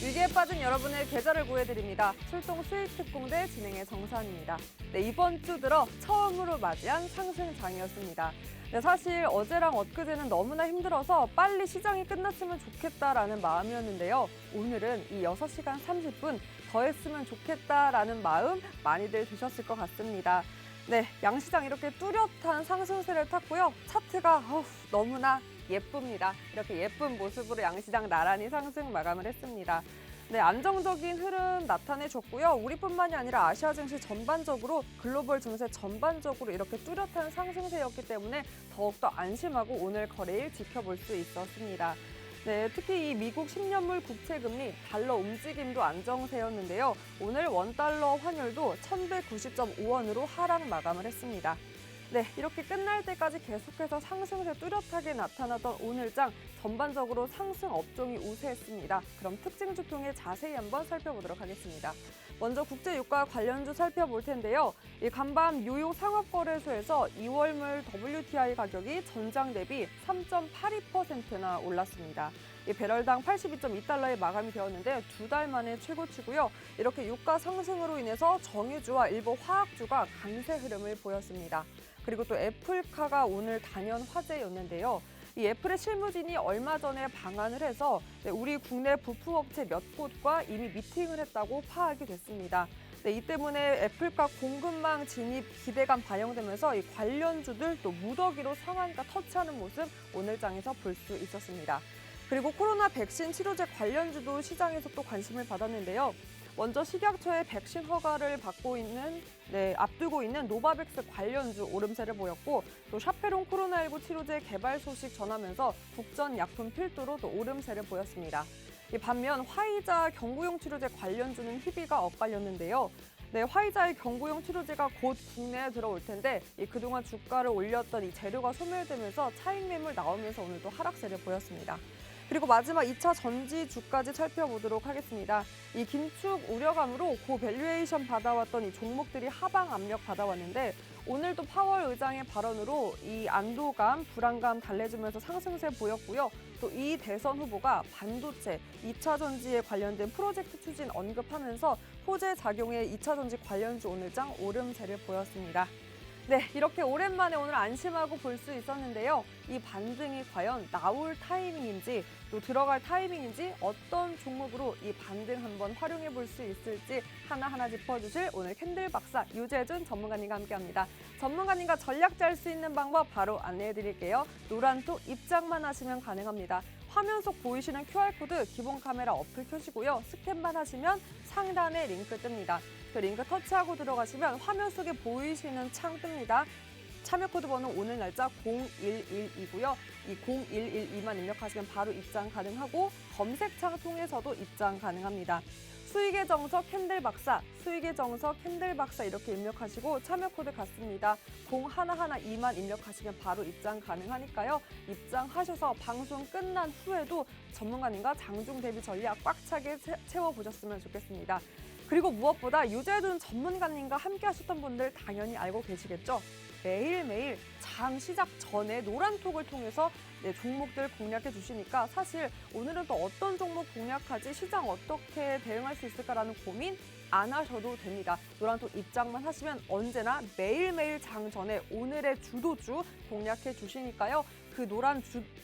위기에 빠진 여러분의 계좌를 구해드립니다. 출동 수익 특공대 진행의 정산입니다. 네, 이번 주 들어 처음으로 맞이한 상승장이었습니다. 네, 사실 어제랑 엊그제는 너무나 힘들어서 빨리 시장이 끝났으면 좋겠다라는 마음이었는데요. 오늘은 이 6시간 30분 더 했으면 좋겠다라는 마음 많이들 드셨을 것 같습니다. 네, 양시장 이렇게 뚜렷한 상승세를 탔고요. 차트가 너무나 예쁩니다. 이렇게 예쁜 모습으로 양시장 나란히 상승 마감을 했습니다. 네, 안정적인 흐름 나타내줬고요. 우리뿐만이 아니라 아시아 증시 전반적으로 글로벌 증시 전반적으로 이렇게 뚜렷한 상승세였기 때문에 더욱더 안심하고 오늘 거래일 지켜볼 수 있었습니다. 네, 특히 이 미국 10년물 국채금리 달러 움직임도 안정세였는데요. 오늘 원달러 환율도 1190.5원으로 하락 마감을 했습니다. 네, 이렇게 끝날 때까지 계속해서 상승세 뚜렷하게 나타나던 오늘장 전반적으로 상승 업종이 우세했습니다. 그럼 특징주 통해 자세히 한번 살펴보도록 하겠습니다. 먼저 국제유가 관련주 살펴볼 텐데요. 이 간밤 뉴욕 상업거래소에서 2월물 WTI 가격이 전장 대비 3.82%나 올랐습니다. 이 배럴당 82.2달러에 마감이 되었는데 2달 만에 최고치고요. 이렇게 유가 상승으로 인해서 정유주와 일부 화학주가 강세 흐름을 보였습니다. 그리고 또 애플카가 오늘 단연 화제였는데요. 이 애플의 실무진이 얼마 전에 방한을 해서 우리 국내 부품업체 몇 곳과 이미 미팅을 했다고 파악이 됐습니다. 네, 이 때문에 애플카 공급망 진입 기대감 반영되면서 이 관련주들 또 무더기로 상한가 터치하는 모습 오늘장에서 볼 수 있었습니다. 그리고 코로나 백신 치료제 관련주도 시장에서 또 관심을 받았는데요. 먼저 식약처의 백신 허가를 앞두고 있는 노바백스 관련주 오름세를 보였고 또 샤페론 코로나19 치료제 개발 소식 전하면서 국전약품 필두로 또 오름세를 보였습니다. 반면 화이자 경구용 치료제 관련주는 희비가 엇갈렸는데요. 네, 화이자의 경구용 치료제가 곧 국내에 들어올 텐데 그동안 주가를 올렸던 이 재료가 소멸되면서 차익 매물 나오면서 오늘도 하락세를 보였습니다. 그리고 마지막 2차 전지주까지 살펴보도록 하겠습니다. 이 긴축 우려감으로 고밸류에이션 받아왔던 이 종목들이 하방 압력 받아왔는데 오늘도 파월 의장의 발언으로 이 안도감, 불안감 달래주면서 상승세 보였고요. 또 이 대선 후보가 반도체, 2차 전지에 관련된 프로젝트 추진 언급하면서 호재 작용의 2차 전지 관련주 오늘장 오름세를 보였습니다. 네, 이렇게 오랜만에 오늘 안심하고 볼 수 있었는데요. 이 반등이 과연 나올 타이밍인지 또 들어갈 타이밍인지 어떤 종목으로 이 반등 한번 활용해 볼 수 있을지 하나하나 짚어주실 오늘 캔들 박사 유재준 전문가님과 함께합니다. 전문가님과 전략 짤 수 있는 방법 바로 안내해 드릴게요. 노란톡 입장만 하시면 가능합니다. 화면 속 보이시는 QR코드 기본 카메라 어플 켜시고요. 스캔만 하시면 상단에 링크 뜹니다. 그 링크 터치하고 들어가시면 화면 속에 보이시는 창 뜹니다. 참여 코드 번호 오늘 날짜 0112고요. 이 0112만 입력하시면 바로 입장 가능하고 검색창 통해서도 입장 가능합니다. 수익의 정석 캔들 박사, 수익의 정석 캔들 박사 이렇게 입력하시고 참여 코드 같습니다. 0112만 입력하시면 바로 입장 가능하니까요. 입장하셔서 방송 끝난 후에도 전문가님과 장중 대비 전략 꽉 차게 채워보셨으면 좋겠습니다. 그리고 무엇보다 유재준 전문가님과 함께 하셨던 분들 당연히 알고 계시겠죠? 매일매일 장 시작 전에 노란톡을 통해서 종목들 공략해 주시니까 사실 오늘은 또 어떤 종목 공략하지 시장 어떻게 대응할 수 있을까라는 고민 안 하셔도 됩니다. 노란톡 입장만 하시면 언제나 매일매일 장 전에 오늘의 주도주 공략해 주시니까요. 그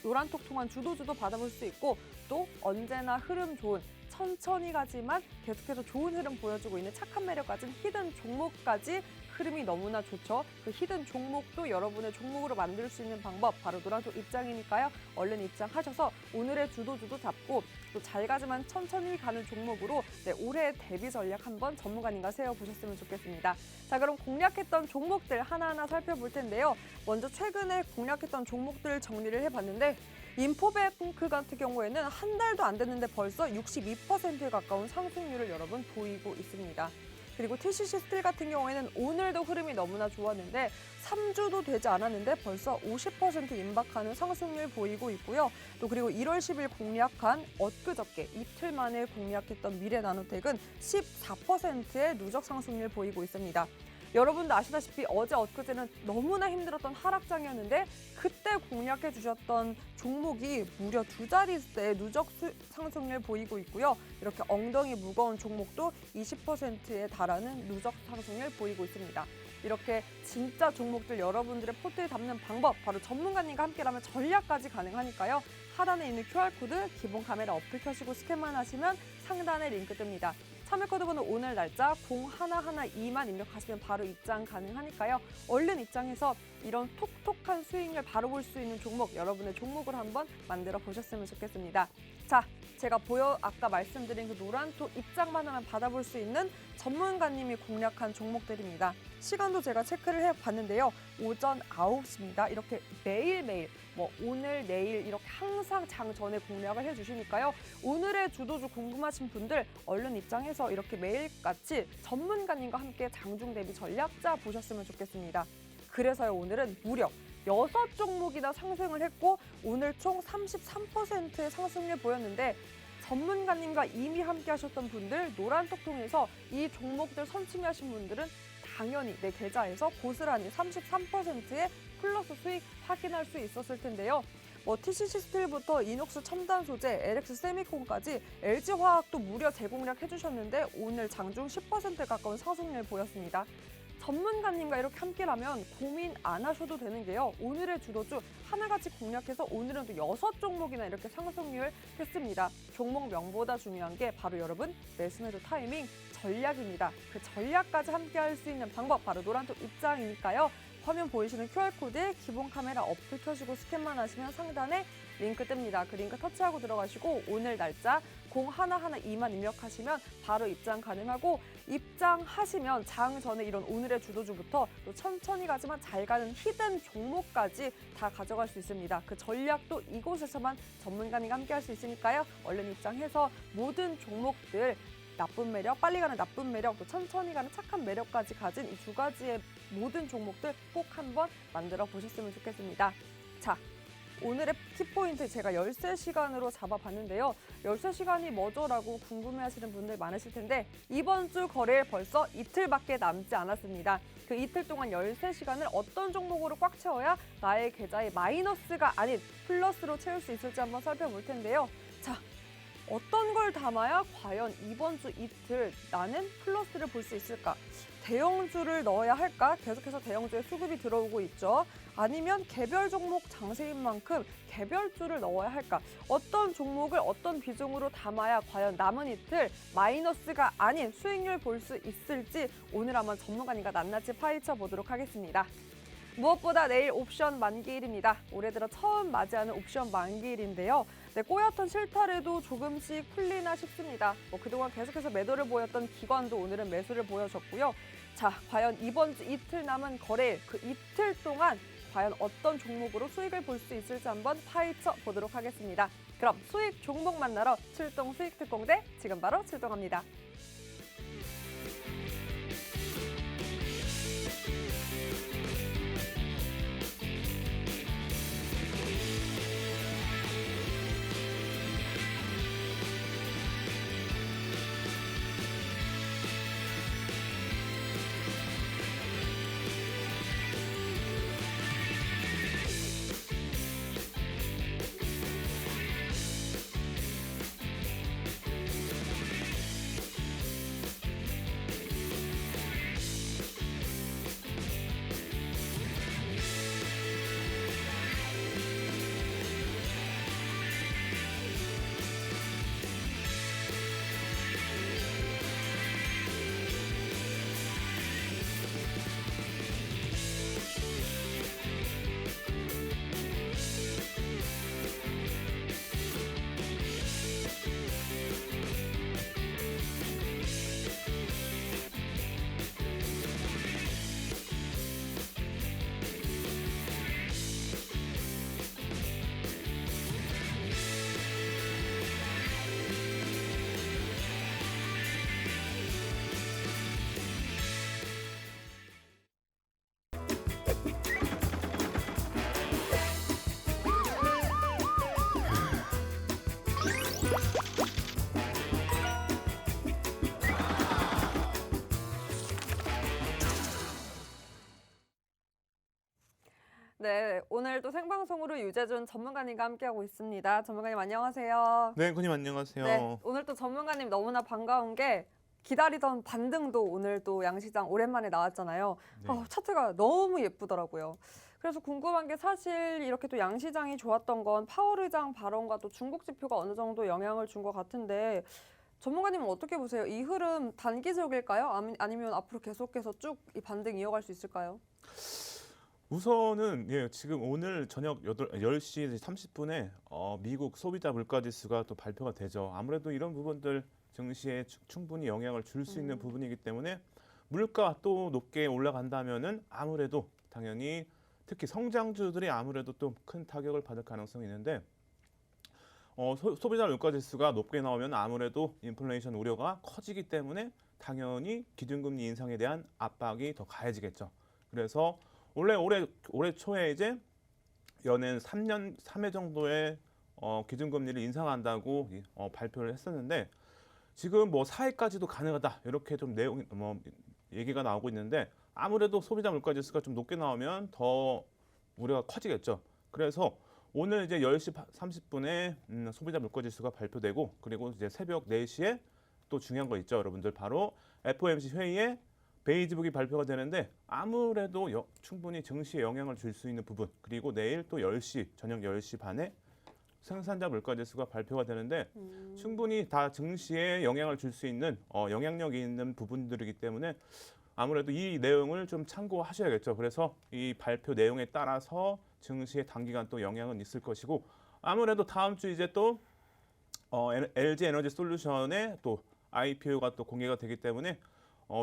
노란톡 통한 주도주도 받아볼 수 있고 또 언제나 흐름 좋은 천천히 가지만 계속해서 좋은 흐름 보여주고 있는 착한 매력 가진 히든 종목까지 흐름이 너무나 좋죠. 그 히든 종목도 여러분의 종목으로 만들 수 있는 방법 바로 노란톡 입장이니까요. 얼른 입장하셔서 오늘의 주도주도 잡고 또 잘 가지만 천천히 가는 종목으로 올해 대비 전략 한번 전문가님과 세워보셨으면 좋겠습니다. 자, 그럼 공략했던 종목들 하나하나 살펴볼 텐데요. 먼저 최근에 공략했던 종목들 정리를 해봤는데 인포뱅크 같은 경우에는 한 달도 안 됐는데 벌써 62%에 가까운 상승률을 여러분 보이고 있습니다. 그리고 TCC 스틸 같은 경우에는 오늘도 흐름이 너무나 좋았는데 3주도 되지 않았는데 벌써 50% 임박하는 상승률 보이고 있고요. 또 그리고 1월 10일 공략한 엊그저께 이틀 만에 공략했던 미래나노텍은 14%의 누적 상승률 보이고 있습니다. 여러분도 아시다시피 어제 엊그제는 너무나 힘들었던 하락장이었는데 그때 공략해 주셨던 종목이 무려 2자릿수의 누적 상승률 보이고 있고요. 이렇게 엉덩이 무거운 종목도 20%에 달하는 누적 상승률 보이고 있습니다. 이렇게 진짜 종목들 여러분들의 포트에 담는 방법, 바로 전문가님과 함께라면 전략까지 가능하니까요. 하단에 있는 QR코드 기본 카메라 어플 켜시고 스캔만 하시면 상단에 링크 뜹니다. 참여 코드 번호 오늘 날짜 0112만 입력하시면 바로 입장 가능하니까요. 얼른 입장해서 이런 톡톡한 수익률 바로 볼 수 있는 종목, 여러분의 종목을 한번 만들어 보셨으면 좋겠습니다. 자, 제가 아까 말씀드린 그 노란톡 입장만 하면 받아볼 수 있는 전문가님이 공략한 종목들입니다. 시간도 제가 체크를 해봤는데요. 오전 9시입니다. 이렇게 매일매일 오늘, 내일 이렇게 항상 장 전에 공략을 해주시니까요. 오늘의 주도주 궁금하신 분들 얼른 입장해서 이렇게 매일같이 전문가님과 함께 장중 대비 전략 짜 보셨으면 좋겠습니다. 그래서요, 오늘은 무려 6종목이나 상승을 했고 오늘 총 33%의 상승률 보였는데 전문가님과 이미 함께 하셨던 분들 노란톡 통해서 이 종목들 선침하신 분들은 당연히 내 계좌에서 고스란히 33%의 플러스 수익 확인할 수 있었을 텐데요. TCC 스틸부터 이녹스 첨단 소재, LX 세미콘까지 LG화학도 무려 재공략 해주셨는데 오늘 장중 10% 가까운 상승률 보였습니다. 전문가님과 이렇게 함께라면 고민 안 하셔도 되는 게요. 오늘의 주도주 하나같이 공략해서 오늘은 또 6종목이나 이렇게 상승률 했습니다. 종목명보다 중요한 게 바로 여러분 매수 매도 타이밍 전략입니다. 그 전략까지 함께 할 수 있는 방법 바로 노란톡 입장이니까요. 화면 보이시는 QR코드에 기본 카메라 어플 켜시고 스캔만 하시면 상단에 링크 뜹니다. 그 링크 터치하고 들어가시고 오늘 날짜 0112만 입력하시면 바로 입장 가능하고 입장하시면 장 전에 이런 오늘의 주도주부터 또 천천히 가지만 잘 가는 히든 종목까지 다 가져갈 수 있습니다. 그 전략도 이곳에서만 전문가님과 함께 할 수 있으니까요. 얼른 입장해서 모든 종목들 나쁜 매력, 빨리 가는 나쁜 매력, 또 천천히 가는 착한 매력까지 가진 이 2가지의 모든 종목들 꼭 한번 만들어 보셨으면 좋겠습니다. 자, 오늘의 키포인트 제가 13시간으로 잡아봤는데요. 13시간이 뭐죠라고 궁금해하시는 분들 많으실 텐데 이번 주 거래일 벌써 이틀밖에 남지 않았습니다. 그 이틀 동안 13시간을 어떤 종목으로 꽉 채워야 나의 계좌에 마이너스가 아닌 플러스로 채울 수 있을지 한번 살펴볼 텐데요. 자, 어떤 걸 담아야 과연 이번 주 이틀 나는 플러스를 볼 수 있을까? 대형주를 넣어야 할까? 계속해서 대형주에 수급이 들어오고 있죠. 아니면 개별 종목 장세인 만큼 개별주를 넣어야 할까? 어떤 종목을 어떤 비중으로 담아야 과연 남은 이틀 마이너스가 아닌 수익률 볼 수 있을지 오늘 한번 전문가님과 낱낱이 파헤쳐 보도록 하겠습니다. 무엇보다 내일 옵션 만기일입니다. 올해 들어 처음 맞이하는 옵션 만기일인데요. 꼬였던 실타래도 조금씩 풀리나 싶습니다. 그동안 계속해서 매도를 보였던 기관도 오늘은 매수를 보여줬고요. 자, 과연 이번 주 이틀 남은 거래일, 그 이틀 동안 과연 어떤 종목으로 수익을 볼 수 있을지 한번 파헤쳐 보도록 하겠습니다. 그럼 수익 종목 만나러 출동 수익특공대 지금 바로 출동합니다. 네, 오늘 또 생방송으로 유재준 전문가님과 함께하고 있습니다. 전문가님 안녕하세요. 네, 군님 안녕하세요. 네, 오늘 또 전문가님 너무나 반가운 게 기다리던 반등도 오늘 또 양시장 오랜만에 나왔잖아요. 네. 차트가 너무 예쁘더라고요. 그래서 궁금한 게 사실 이렇게 또 양시장이 좋았던 건 파월 의장 발언과 또 중국 지표가 어느 정도 영향을 준 것 같은데 전문가님은 어떻게 보세요? 이 흐름 단기적일까요? 아니면 앞으로 계속해서 쭉 이 반등 이어갈 수 있을까요? 우선은 지금 오늘 저녁 10시 30분에 미국 소비자 물가지수가 또 발표가 되죠. 아무래도 이런 부분들 증시에 충분히 영향을 줄 수 있는 부분이기 때문에 물가 또 높게 올라간다면은 아무래도 당연히 특히 성장주들이 아무래도 또 큰 타격을 받을 가능성이 있는데 소비자 물가지수가 높게 나오면 아무래도 인플레이션 우려가 커지기 때문에 당연히 기준금리 인상에 대한 압박이 더 가해지겠죠. 그래서 원래 올해 초에 이제 연행 3회 정도의 기준금리를 인상한다고 발표를 했었는데 지금 뭐 4회까지도 가능하다 이렇게 좀 내용 얘기가 나오고 있는데 아무래도 소비자 물가지수가 좀 높게 나오면 더 우려가 커지겠죠. 그래서 오늘 이제 10시 30분에 소비자 물가지수가 발표되고 그리고 이제 새벽 4시에 또 중요한 거 있죠, 여러분들. 바로 FOMC 회의에 베이지북이 발표가 되는데 아무래도 충분히 증시에 영향을 줄 수 있는 부분 그리고 내일 또 10시 저녁 10시 반에 생산자 물가지수가 발표가 되는데 충분히 다 증시에 영향을 줄 수 있는 영향력이 있는 부분들이기 때문에 아무래도 이 내용을 좀 참고하셔야겠죠. 그래서 이 발표 내용에 따라서 증시에 단기간 또 영향은 있을 것이고 아무래도 다음 주 이제 또 LG 에너지 솔루션의 또 IPO가 또 공개가 되기 때문에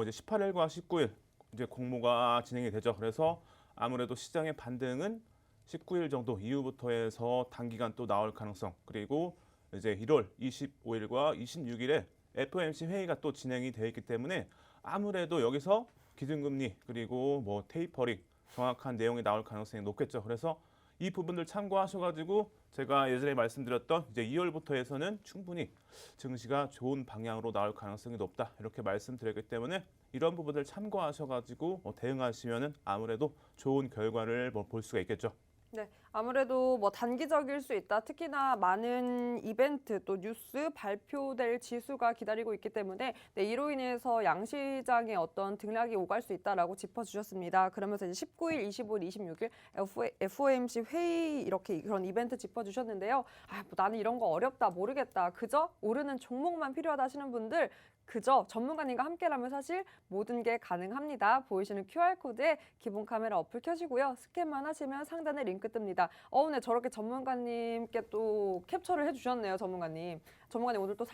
이제 18일과 19일 이제 공모가 진행이 되죠. 그래서 아무래도 시장의 반등은 19일 정도 이후부터 해서 단기간 또 나올 가능성 그리고 이제 1월 25일과 26일에 FOMC 회의가 또 진행이 되어 있기 때문에 아무래도 여기서 기준금리 그리고 뭐 테이퍼링 정확한 내용이 나올 가능성이 높겠죠. 그래서 이 부분들 참고하셔가지고 제가 예전에 말씀드렸던 이제 2월부터 해서는 충분히 증시가 좋은 방향으로 나올 가능성이 높다 이렇게 말씀드렸기 때문에 이런 부분들 참고하셔가지고 대응하시면은 아무래도 좋은 결과를 볼 수가 있겠죠. 네, 아무래도 뭐 단기적일 수 있다. 특히나 많은 이벤트 또 뉴스 발표될 지수가 기다리고 있기 때문에 네, 이로 인해서 양시장에 어떤 등락이 오갈 수 있다라고 짚어주셨습니다. 그러면서 이제 19일, 25일, 26일 FOMC 회의 이렇게 그런 이벤트 짚어주셨는데요. 뭐 나는 이런 거 어렵다, 모르겠다. 그저 오르는 종목만 필요하다 하시는 분들 그저 전문가님과 함께라면 사실 모든 게 가능합니다. 보이시는 QR코드에 기본 카메라 어플 켜시고요. 스캔만 하시면 상단에 링크 뜹니다. 네, 저렇게 전문가님께 또 캡처를 해주셨네요, 전문가님. 전문가님 오늘 또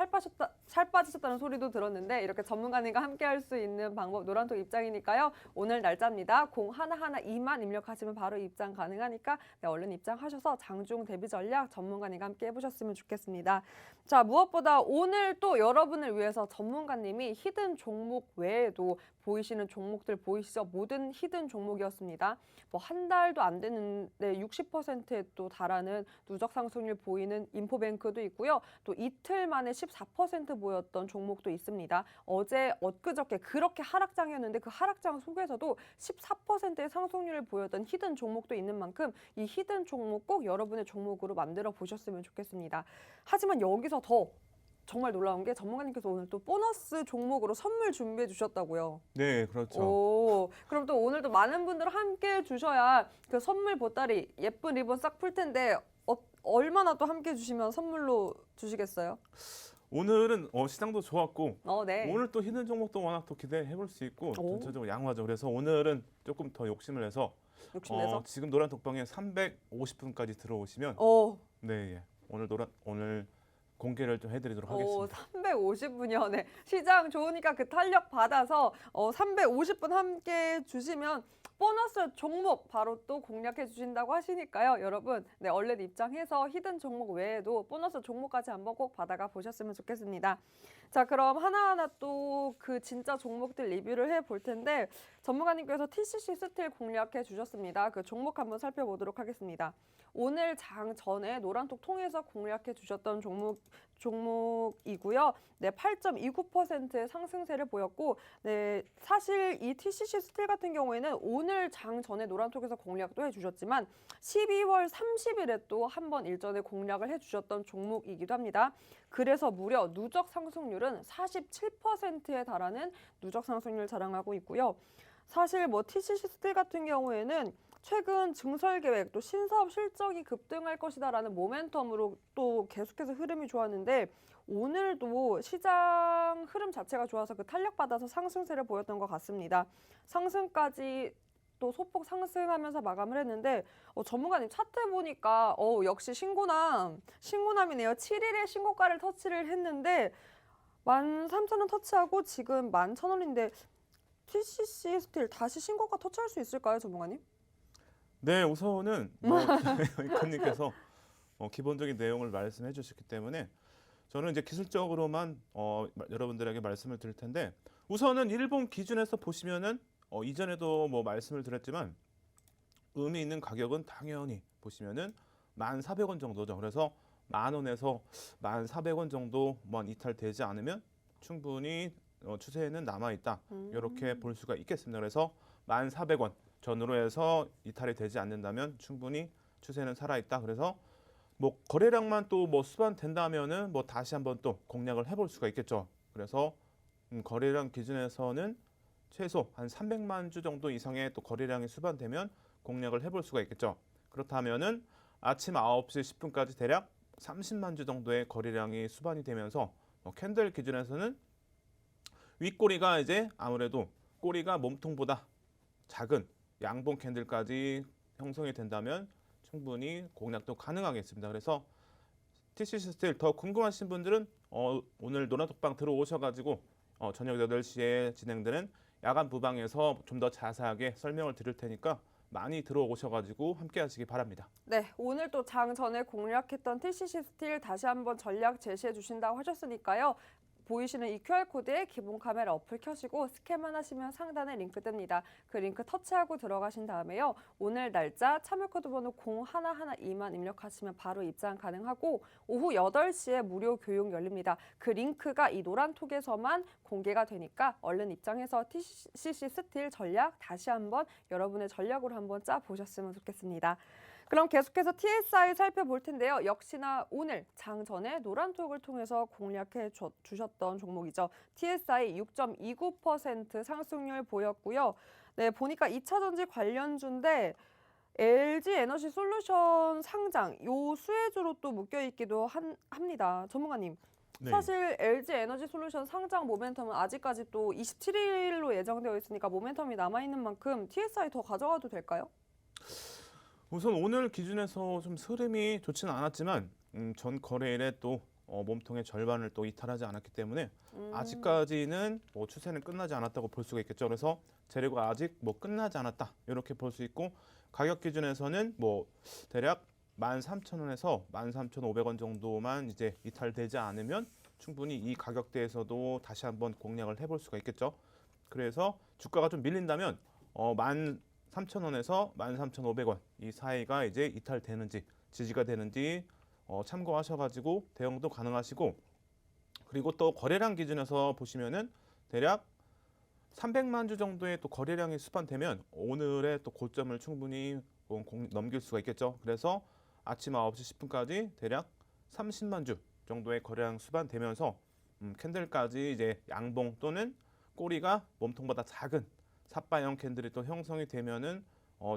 살 빠지셨다는 소리도 들었는데 이렇게 전문가님과 함께할 수 있는 방법 노란톡 입장이니까요. 오늘 날짜입니다. 0112만 입력하시면 바로 입장 가능하니까 네, 얼른 입장하셔서 장중 대비 전략 전문가님과 함께 해보셨으면 좋겠습니다. 자, 무엇보다 오늘 또 여러분을 위해서 전문가님이 히든 종목 외에도 보이시는 종목들 보이시죠? 모든 히든 종목이었습니다. 뭐 한 달도 안 됐는데 60%에 또 달하는 누적 상승률 보이는 인포뱅크도 있고요. 또 이틀 만에 14% 보였던 종목도 있습니다. 어제 엊그저께 그렇게 하락장이었는데 그 하락장 속에서도 14%의 상승률을 보였던 히든 종목도 있는 만큼 이 히든 종목 꼭 여러분의 종목으로 만들어 보셨으면 좋겠습니다. 하지만 여기서 더 정말 놀라운 게 전문가님께서 오늘 또 보너스 종목으로 선물 준비해 주셨다고요. 네, 그렇죠. 그럼 또 오늘도 많은 분들 함께 주셔야 그 선물 보따리 예쁜 리본 싹 풀 텐데 얼마나 또 함께 주시면 선물로 주시겠어요? 오늘은 시장도 좋았고 네. 오늘 또 히든 종목도 워낙 또 기대해 볼 수 있고 전체적으로 양호하죠. 그래서 오늘은 조금 더 욕심을 내서 지금 노란 독방에 350분까지 들어오시면 네, 오늘 공개를 좀 해드리도록 하겠습니다. 350분이요. 네. 시장 좋으니까 그 탄력 받아서 350분 함께 주시면 보너스 종목 바로 또 공략해 주신다고 하시니까요. 여러분, 네, 얼른 입장해서 히든 종목 외에도 보너스 종목까지 한번 꼭 받아가 보셨으면 좋겠습니다. 자, 그럼 하나하나 또 그 진짜 종목들 리뷰를 해볼 텐데 전문가님께서 TCC 스틸 공략해 주셨습니다. 그 종목 한번 살펴보도록 하겠습니다. 오늘 장 전에 노란톡 통해서 공략해 주셨던 종목이고요. 네, 8.29%의 상승세를 보였고, 네, 사실 이 TCC 스틸 같은 경우에는 오늘 장 전에 노란톡에서 공략도 해주셨지만 12월 30일에 또 한 번 일전에 공략을 해주셨던 종목이기도 합니다. 그래서 무려 누적 상승률은 47%에 달하는 누적 상승률 자랑하고 있고요. 사실 뭐 TCC 스틸 같은 경우에는 최근 증설 계획 또 신사업 실적이 급등할 것이다라는 모멘텀으로 또 계속해서 흐름이 좋았는데 오늘도 시장 흐름 자체가 좋아서 그 탄력받아서 상승세를 보였던 것 같습니다. 상승까지 또 소폭 상승하면서 마감을 했는데 전문가님 차트 보니까 역시 신고남이네요. 7일에 신고가를 터치를 했는데 13,000원 터치하고 지금 11,000원인데 TCC 스틸 다시 신고가 터치할 수 있을까요, 전문가님? 네, 우선은 뭐 이건님께서 기본적인 내용을 말씀해 주셨기 때문에 저는 이제 기술적으로만 여러분들에게 말씀을 드릴 텐데 우선은 일본 기준에서 보시면은 이전에도 뭐 말씀을 드렸지만 의미 있는 가격은 당연히 보시면은 1,400원 정도죠. 그래서 10,000원에서 1,400원 정도만 이탈되지 않으면 충분히 추세는 남아 있다. 이렇게 볼 수가 있겠습니다. 그래서 1,400원 전후로 해서 이탈이 되지 않는다면 충분히 추세는 살아 있다. 그래서 뭐 거래량만 또 뭐 수반된다면은 뭐 다시 한번 또 공략을 해볼 수가 있겠죠. 그래서 거래량 기준에서는 최소 한 300만 주 정도 이상의 또 거래량이 수반되면 공략을 해볼 수가 있겠죠. 그렇다면은 아침 9시 10분까지 대략 30만 주 정도의 거래량이 수반이 되면서 캔들 기준에서는 윗꼬리가 이제 아무래도 꼬리가 몸통보다 작은 양봉 캔들까지 형성이 된다면 충분히 공략도 가능하겠습니다. 그래서 TCC 스틸 더 궁금하신 분들은 오늘 노란톡방 들어오셔가지고 저녁 8시에 진행되는 야간 부방에서 좀 더 자세하게 설명을 드릴 테니까 많이 들어오셔가지고 함께 하시기 바랍니다. 네, 오늘 또 장 전에 공략했던 TCC 스틸 다시 한번 전략 제시해 주신다고 하셨으니까요. 보이시는 이 QR코드에 기본 카메라 어플 켜시고 스캔만 하시면 상단에 링크 뜹니다. 그 링크 터치하고 들어가신 다음에요. 오늘 날짜 참여코드 번호 0112만 입력하시면 바로 입장 가능하고 오후 8시에 무료 교육 열립니다. 그 링크가 이 노란톡에서만 공개가 되니까 얼른 입장해서 TCC 스틸 전략 다시 한번 여러분의 전략으로 한번 짜보셨으면 좋겠습니다. 그럼 계속해서 TSI 살펴볼 텐데요. 역시나 오늘 장 전에 노란톡을 통해서 공략해 주셨던 종목이죠. TSI 6.29% 상승률 보였고요. 네, 보니까 2차전지 관련주인데 LG 에너지 솔루션 상장, 요 수혜주로 또 묶여 있기도 합니다. 전문가님. 네. 사실 LG 에너지 솔루션 상장 모멘텀은 아직까지 또 27일로 예정되어 있으니까 모멘텀이 남아있는 만큼 TSI 더 가져가도 될까요? 우선 오늘 기준에서 좀 흐름이 좋지는 않았지만 전 거래일에 또 몸통의 절반을 또 이탈하지 않았기 때문에 아직까지는 뭐 추세는 끝나지 않았다고 볼 수가 있겠죠. 그래서 재료가 아직 뭐 끝나지 않았다 이렇게 볼 수 있고 가격 기준에서는 뭐 대략 13,000원에서 13,500원 정도만 이제 이탈되지 않으면 충분히 이 가격대에서도 다시 한번 공략을 해볼 수가 있겠죠. 그래서 주가가 좀 밀린다면 13,000원에서 13,500원 이 사이가 이제 이탈되는지 지지가 되는지 참고하셔가지고 대응도 가능하시고 그리고 또 거래량 기준에서 보시면은 대략 300만 주 정도의 또 거래량이 수반되면 오늘의 또 고점을 충분히 넘길 수가 있겠죠. 그래서 아침 9시 10분까지 대략 30만 주 정도의 거래량 수반되면서 캔들까지 이제 양봉 또는 꼬리가 몸통보다 작은 삿바형 캔들이 또 형성이 되면은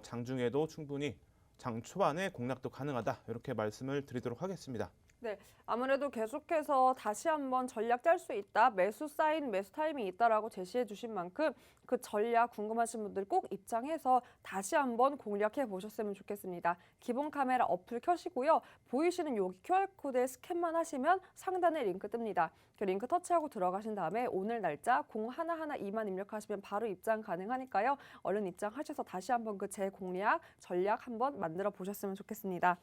장중에도 충분히 장 초반에 공략도 가능하다 이렇게 말씀을 드리도록 하겠습니다. 네, 아무래도 계속해서 다시 한번 전략 짤 수 있다, 매수 사인, 매수 타이밍이 있다라고 제시해 주신 만큼 그 전략 궁금하신 분들 꼭 입장해서 다시 한번 공략해 보셨으면 좋겠습니다. 기본 카메라 어플 켜시고요. 보이시는 여기 QR코드에 스캔만 하시면 상단에 링크 뜹니다. 그 링크 터치하고 들어가신 다음에 오늘 날짜 0112만 입력하시면 바로 입장 가능하니까요. 얼른 입장하셔서 다시 한번 그 제 공략, 전략 한번 만들어 보셨으면 좋겠습니다.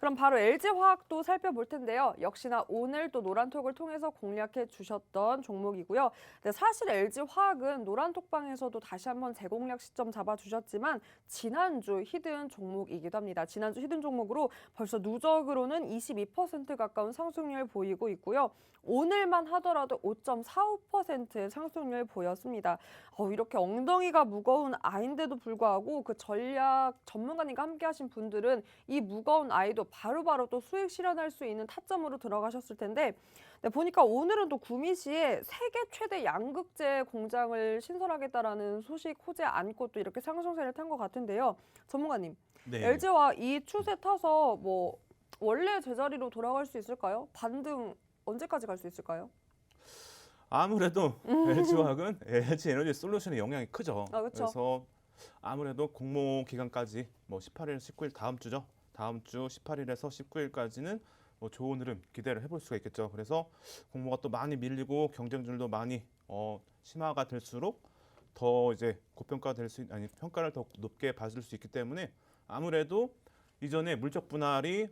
그럼 바로 LG화학도 살펴볼 텐데요. 역시나 오늘 또 노란톡을 통해서 공략해 주셨던 종목이고요. 네, 사실 LG화학은 노란톡방에서도 다시 한번 재공략 시점 잡아주셨지만 지난주 히든 종목이기도 합니다. 지난주 히든 종목으로 벌써 누적으로는 22% 가까운 상승률 보이고 있고요. 오늘만 하더라도 5.45%의 상승률 보였습니다. 이렇게 엉덩이가 무거운 아이인데도 불구하고 그 전략 전문가님과 함께 하신 분들은 이 무거운 아이도 바로바로 또 수익 실현할 수 있는 타점으로 들어가셨을 텐데 네, 보니까 오늘은 또 구미시에 세계 최대 양극재 공장을 신설하겠다라는 소식 호재 안고 또 이렇게 상승세를 탄 것 같은데요. 전문가님, 네. LG와 이 추세 타서 뭐 원래 제자리로 돌아갈 수 있을까요? 반등 언제까지 갈 수 있을까요? 아무래도 LG화학은 LG에너지 솔루션의 영향이 크죠. 아, 그쵸. 그래서 아무래도 공모 기간까지 뭐 18일, 19일 다음 주죠. 다음 주 18일에서 19일까지는 뭐 좋은 흐름 기대를 해볼 수가 있겠죠. 그래서 공모가 또 많이 밀리고 경쟁률도 많이 심화가 될수록 더 이제 고평가 될 수 아니 평가를 더 높게 받을 수 있기 때문에 아무래도 이전에 물적 분할이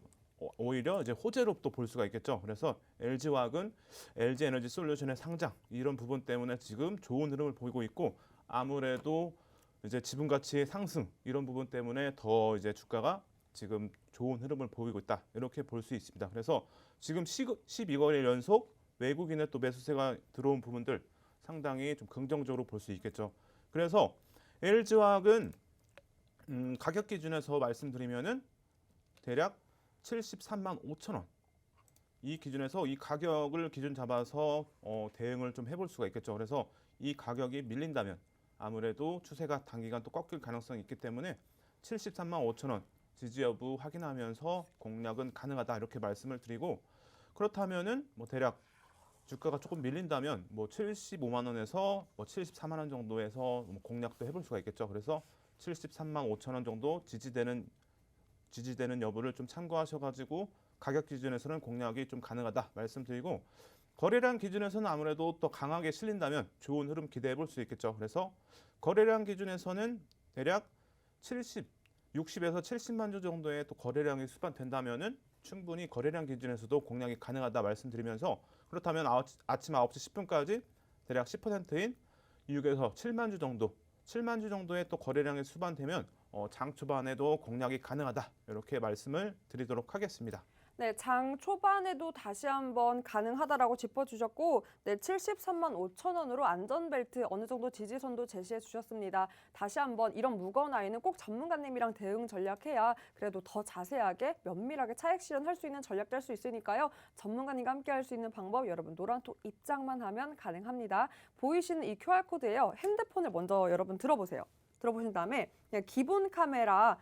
오히려 이제 호재로 또 볼 수가 있겠죠. 그래서 LG화학은 LG에너지 솔루션의 상장 이런 부분 때문에 지금 좋은 흐름을 보이고 있고 아무래도 이제 지분 가치의 상승 이런 부분 때문에 더 이제 주가가 지금 좋은 흐름을 보이고 있다. 이렇게 볼 수 있습니다. 그래서 지금 12거래일 연속 외국인의 또 매수세가 들어온 부분들 상당히 좀 긍정적으로 볼 수 있겠죠. 그래서 LG화학은 가격 기준에서 말씀드리면은 대략 73만 5천 원. 이 기준에서 이 가격을 기준 잡아서 대응을 좀 해볼 수가 있겠죠. 그래서 이 가격이 밀린다면 아무래도 추세가 단기간 또 꺾일 가능성이 있기 때문에 73만 5천 원 지지 여부 확인하면서 공략은 가능하다 이렇게 말씀을 드리고 그렇다면은 뭐 대략 주가가 조금 밀린다면 뭐 75만 원에서 뭐 74만 원 정도에서 뭐 공략도 해볼 수가 있겠죠. 그래서 73만 5천 원 정도 지지되는 여부를 좀 참고하셔가지고 가격 기준에서는 공략이 좀 가능하다 말씀드리고 거래량 기준에서는 아무래도 또 강하게 실린다면 좋은 흐름 기대해 볼 수 있겠죠. 그래서 거래량 기준에서는 대략 60에서 70만 주 정도의 또 거래량이 수반된다면은 충분히 거래량 기준에서도 공략이 가능하다 말씀드리면서 그렇다면 아침 9시 10분까지 대략 10%인 6에서 7만 주 정도 7만 주 정도의 또 거래량이 수반되면 장 초반에도 공략이 가능하다 이렇게 말씀을 드리도록 하겠습니다. 네, 장 초반에도 다시 한번 가능하다라고 짚어주셨고, 네, 73만 5천 원으로 안전벨트 어느 정도 지지선도 제시해 주셨습니다. 다시 한번 이런 무거운 아이는 꼭 전문가님이랑 대응 전략해야 그래도 더 자세하게 면밀하게 차익 실현할 수 있는 전략 될 수 있으니까요. 전문가님과 함께 할 수 있는 방법 여러분 노란톡 입장만 하면 가능합니다. 보이시는 이 QR코드예요. 핸드폰을 먼저 여러분 들어보세요. 들어보신 다음에 그냥 기본 카메라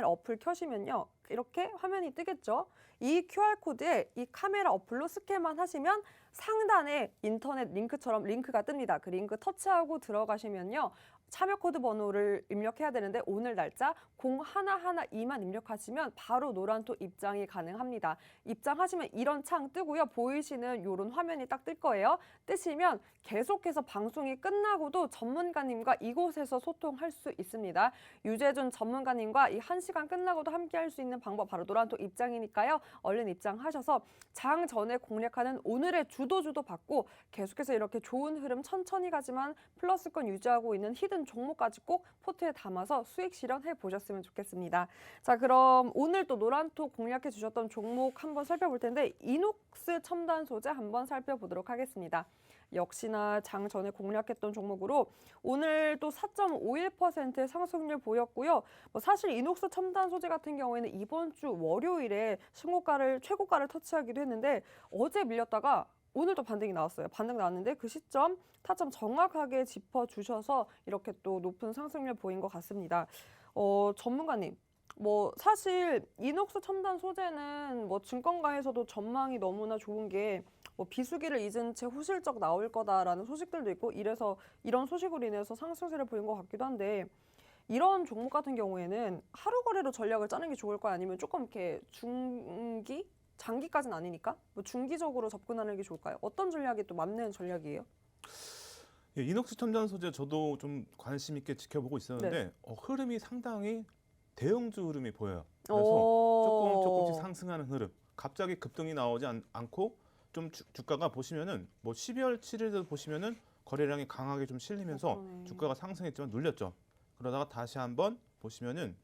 어플 켜시면요. 이렇게 화면이 뜨겠죠. 이 QR코드에 이 카메라 어플로 스캔만 하시면 상단에 인터넷 링크처럼 링크가 뜹니다. 그 링크 터치하고 들어가시면요. 참여 코드 번호를 입력해야 되는데 오늘 날짜 0112만 입력하시면 바로 노란톡 입장이 가능합니다. 입장하시면 이런 창 뜨고요. 보이시는 이런 화면이 딱 뜰 거예요. 뜨시면 계속해서 방송이 끝나고도 전문가님과 이곳에서 소통할 수 있습니다. 유재준 전문가님과 이 1시간 끝나고도 함께 할 수 있는 방법 바로 노란톡 입장이니까요. 얼른 입장하셔서 장 전에 공략하는 오늘의 주도 받고 계속해서 이렇게 좋은 흐름 천천히 가지만 플러스권 유지하고 있는 히든 종목까지 꼭 포트에 담아서 수익 실현해 보셨으면 좋겠습니다. 자, 그럼 오늘 또 노란톡 공략해 주셨던 종목 한번 살펴볼 텐데 이녹스 첨단 소재 한번 살펴보도록 하겠습니다. 역시나 장 전에 공략했던 종목으로 오늘 또 4.51%의 상승률 보였고요. 사실 이녹스 첨단 소재 같은 경우에는 이번 주 월요일에 최고가를 터치하기도 했는데 어제 밀렸다가 오늘도 반등이 나왔어요. 반등 나왔는데 그 시점 타점 정확하게 짚어주셔서 이렇게 또 높은 상승률 보인 것 같습니다. 전문가님, 사실 이녹스 첨단 소재는 증권가에서도 전망이 너무나 좋은 게 비수기를 잊은 채 후실적 나올 거다라는 소식들도 있고 이래서 이런 소식으로 인해서 상승세를 보인 것 같기도 한데 이런 종목 같은 경우에는 하루 거래로 전략을 짜는 게 좋을까요? 아니면 조금 이렇게 장기까지는 아니니까 중기적으로 접근하는 게 좋을까요? 어떤 전략이 또 맞는 전략이에요? 이녹스 첨단 소재 저도 좀 관심 있게 지켜보고 있었는데 네. 흐름이 상당히 대형주 흐름이 보여요. 그래서 조금씩 오. 상승하는 흐름. 갑자기 급등이 나오지 않고 좀 주가가 보시면은 뭐 12월 7일도 보시면은 거래량이 강하게 좀 실리면서 그러네. 주가가 상승했지만 눌렸죠. 그러다가 다시 한번 보시면은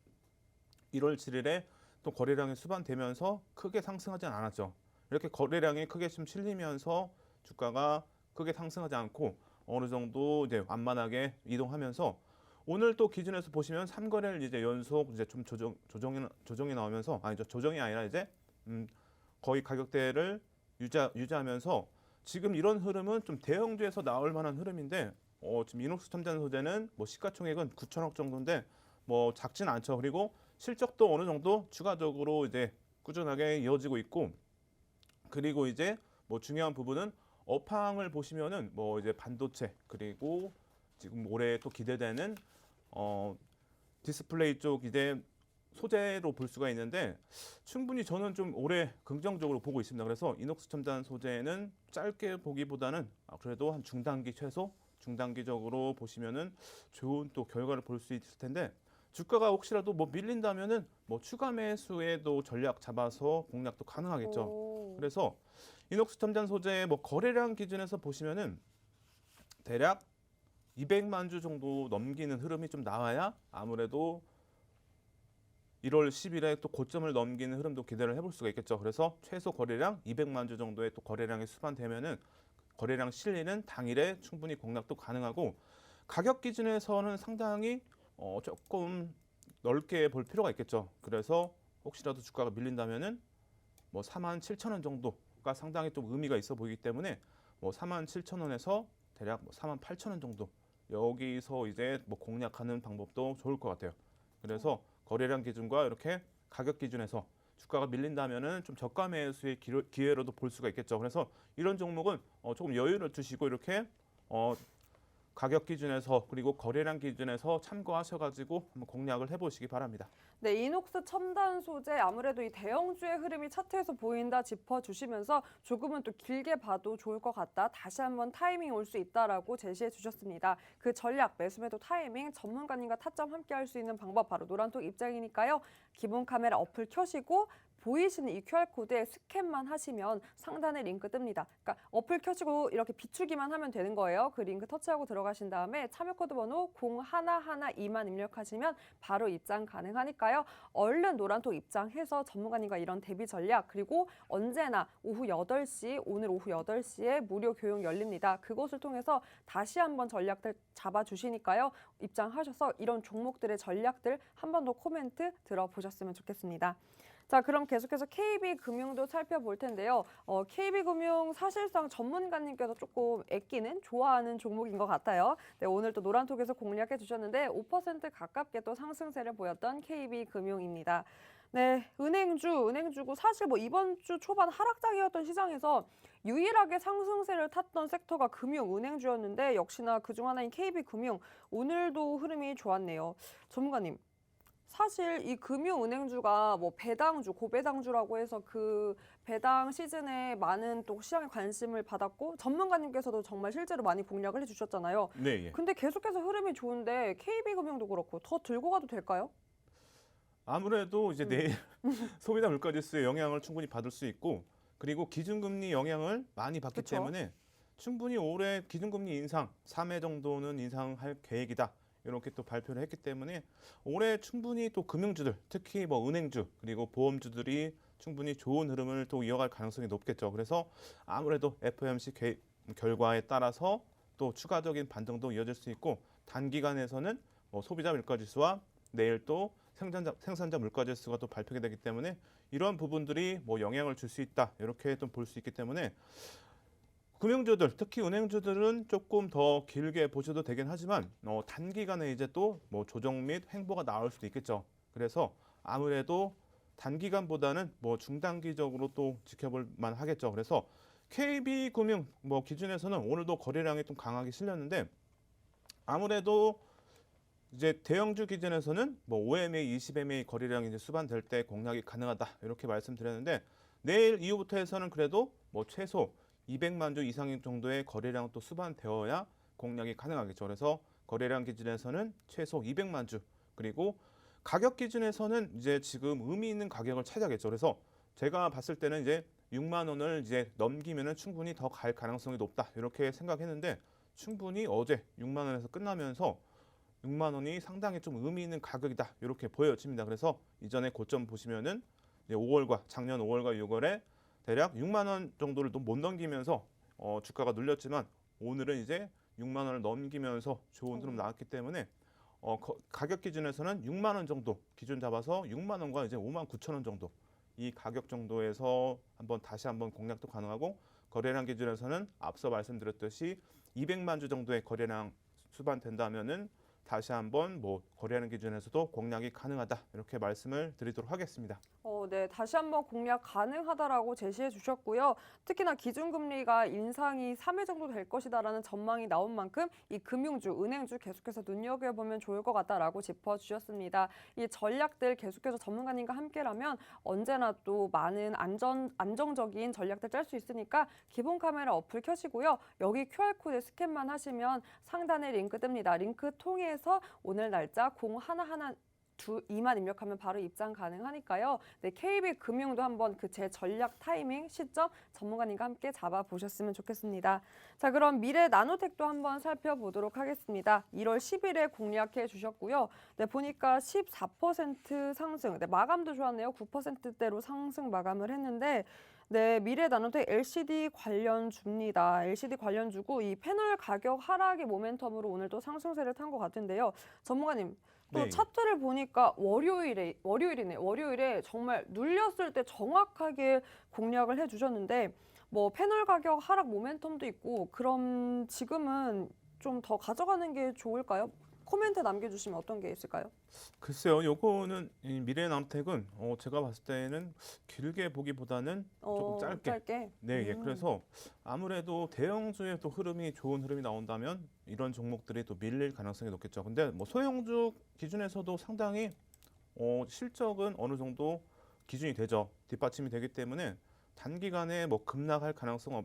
1월 7일에 또 거래량이 수반되면서 크게 상승하지 않았죠. 이렇게 거래량이 크게 좀 실리면서 주가가 크게 상승하지 않고 어느 정도 이제 완만하게 이동하면서 오늘 또 기준에서 보시면 3거래일 이제 연속 이제 좀 조정이 나오면서 아니죠, 조정이 아니라 이제 거의 가격대를 유지하면서 지금 이런 흐름은 좀 대형주에서 나올 만한 흐름인데 지금 이녹스 첨단 소재는 뭐 시가총액은 9천억 정도인데 뭐 작진 않죠. 그리고 실적도 어느 정도 추가적으로 이제 꾸준하게 이어지고 있고, 그리고 이제 뭐 중요한 부분은 업황을 보시면은 뭐 이제 반도체, 그리고 지금 올해 또 기대되는 디스플레이 쪽 이제 소재로 볼 수가 있는데 충분히 저는 좀 올해 긍정적으로 보고 있습니다. 그래서 이녹스 첨단 소재는 짧게 보기보다는 그래도 한 중단기적으로 보시면은 좋은 또 결과를 볼 수 있을 텐데, 주가가 혹시라도 뭐 밀린다면은 뭐 추가 매수에도 전략 잡아서 공략도 가능하겠죠. 오. 그래서 이녹스 첨단 소재 뭐 거래량 기준에서 보시면은 대략 200만 주 정도 넘기는 흐름이 좀 나와야 아무래도 1월 10일에 또 고점을 넘기는 흐름도 기대를 해볼 수가 있겠죠. 그래서 최소 거래량 200만 주 정도의 또 거래량이 수반되면은 거래량 실리는 당일에 충분히 공략도 가능하고, 가격 기준에서는 상당히 조금 넓게 볼 필요가 있겠죠. 그래서 혹시라도 주가가 밀린다면은 뭐 47,000원 정도가 상당히 좀 의미가 있어 보이기 때문에 뭐 47,000원에서 대략 뭐 48,000원 정도 여기서 이제 뭐 공략하는 방법도 좋을 것 같아요. 그래서 거래량 기준과 이렇게 가격 기준에서 주가가 밀린다면은 좀 저가 매수의 기회로도 볼 수가 있겠죠. 그래서 이런 종목은 조금 여유를 두시고 이렇게 가격 기준에서 그리고 거래량 기준에서 참고하셔가지고 한번 공략을 해보시기 바랍니다. 네, 이녹스 첨단 소재 아무래도 이 대형주의 흐름이 차트에서 보인다 짚어주시면서 조금은 또 길게 봐도 좋을 것 같다. 다시 한번 타이밍이 올 수 있다라고 제시해 주셨습니다. 그 전략, 매수매도 타이밍, 전문가님과 타점 함께 할 수 있는 방법 바로 노란톡 입장이니까요. 기본 카메라 어플 켜시고 보이시는 이 QR코드에 스캔만 하시면 상단에 링크 뜹니다. 그러니까 어플 켜시고 이렇게 비추기만 하면 되는 거예요. 그 링크 터치하고 들어가신 다음에 참여 코드 번호 0112만 입력하시면 바로 입장 가능하니까요. 얼른 노란톡 입장해서 전문가님과 이런 대비 전략, 그리고 언제나 오후 8시, 오늘 오후 8시에 무료 교육 열립니다. 그것을 통해서 다시 한번 전략들 잡아주시니까요. 입장하셔서 이런 종목들의 전략들 한 번 더 코멘트 들어보셨으면 좋겠습니다. 자, 그럼 계속해서 KB금융도 살펴볼 텐데요. KB금융 사실상 전문가님께서 조금 아끼는, 좋아하는 종목인 것 같아요. 네, 오늘 또 노란톡에서 공략해 주셨는데 5% 가깝게 또 상승세를 보였던 KB금융입니다. 네, 은행주고 사실 뭐 이번 주 초반 하락장이었던 시장에서 유일하게 상승세를 탔던 섹터가 금융, 은행주였는데 역시나 그중 하나인 KB금융, 오늘도 흐름이 좋았네요. 전문가님. 사실 이 금융은행주가 뭐 배당주, 고배당주라고 해서 그 배당 시즌에 많은 또 시장에 관심을 받았고 전문가님께서도 정말 실제로 많이 공략을 해주셨잖아요. 네, 예. 근데 계속해서 흐름이 좋은데 KB금융도 그렇고 더 들고 가도 될까요? 아무래도 이제 내일 소비자 물가지수의 영향을 충분히 받을 수 있고, 그리고 기준금리 영향을 많이 받기 그쵸? 때문에 충분히 올해 기준금리 인상 3회 정도는 인상할 계획이다. 이렇게 또 발표를 했기 때문에 올해 충분히 또 금융주들, 특히 뭐 은행주 그리고 보험주들이 충분히 좋은 흐름을 또 이어갈 가능성이 높겠죠. 그래서 아무래도 FOMC 결과에 따라서 또 추가적인 반등도 이어질 수 있고, 단기간에서는 뭐 소비자 물가지수와 내일 또 생산자 물가지수가 또 발표가 되기 때문에 이러한 부분들이 뭐 영향을 줄 수 있다. 이렇게 좀 볼 수 있기 때문에 금융주들, 특히 은행주들은 조금 더 길게 보셔도 되긴 하지만 단기간에 이제 또 뭐 조정 및 횡보가 나올 수도 있겠죠. 그래서 아무래도 단기간보다는 뭐 중단기적으로 또 지켜볼 만 하겠죠. 그래서 KB금융 뭐 기준에서는 오늘도 거래량이 좀 강하게 실렸는데, 아무래도 이제 대형주 기준에서는 뭐 5MA, 20MA 거래량이 이제 수반될 때 공략이 가능하다. 이렇게 말씀드렸는데, 내일 이후부터 해서는 그래도 뭐 최소 200만 주 이상 정도의 거래량 또 수반되어야 공략이 가능하겠죠. 그래서 거래량 기준에서는 최소 200만 주, 그리고 가격 기준에서는 이제 지금 의미 있는 가격을 찾아야겠죠. 그래서 제가 봤을 때는 이제 6만 원을 이제 넘기면은 충분히 더 갈 가능성이 높다. 이렇게 생각했는데 충분히 어제 6만 원에서 끝나면서 6만 원이 상당히 좀 의미 있는 가격이다. 이렇게 보여집니다. 그래서 이전에 고점 보시면은 이제 5월과 작년 5월과 6월에 대략 6만 원 정도를 또 못 넘기면서 주가가 눌렸지만 오늘은 이제 6만 원을 넘기면서 좋은 흐름 나왔기 때문에 가격 기준에서는 6만 원 정도 기준 잡아서 6만 원과 이제 5만 9천 원 정도 이 가격 정도에서 다시 한번 공략도 가능하고 거래량 기준에서는 앞서 말씀드렸듯이 200만 주 정도의 거래량 수반된다면은 다시 한번 거래량 기준에서도 공략이 가능하다 이렇게 말씀을 드리도록 하겠습니다. 네, 다시 한번 공략 가능하다라고 제시해 주셨고요. 특히나 기준금리가 인상이 3회 정도 될 것이다라는 전망이 나온 만큼 이 금융주, 은행주 계속해서 눈여겨보면 좋을 것 같다라고 짚어주셨습니다. 이 전략들 계속해서 전문가님과 함께라면 언제나 또 많은 안정적인 전략들 짤 수 있으니까 기본 카메라 어플 켜시고요. 여기 QR코드 스캔만 하시면 상단에 링크 뜹니다. 링크 통해서 오늘 날짜 0112만 입력하면 바로 입장 가능하니까요. 네, KB금융도 한번 그 제 전략 타이밍 시점 전문가님과 함께 잡아보셨으면 좋겠습니다. 자, 그럼 미래 나노텍도 한번 살펴보도록 하겠습니다. 1월 10일에 공략해 주셨고요. 네, 보니까 14% 상승, 네, 마감도 좋았네요. 9%대로 상승 마감을 했는데 네, 미래 나노텍 LCD 관련주입니다. LCD 관련주고 이 패널 가격 하락의 모멘텀으로 오늘 또 상승세를 탄 것 같은데요. 전문가님, 또 네. 차트를 보니까 월요일에 정말 눌렸을 때 정확하게 공략을 해주셨는데 패널 가격 하락 모멘텀도 있고 그럼 지금은 좀 더 가져가는 게 좋을까요? 코멘트 남겨주시면 어떤 게 있을까요? 글쎄요, 요거는 이 미래나노텍은 제가 봤을 때는 길게 보기보다는 조금 짧게. 네, 예. 그래서 아무래도 대형주의 또 좋은 흐름이 나온다면 이런 종목들이 또 밀릴 가능성이 높겠죠. 근데 소형주 기준에서도 상당히 실적은 어느 정도 기준이 되죠. 뒷받침이 되기 때문에 단기간에 급락할 가능성은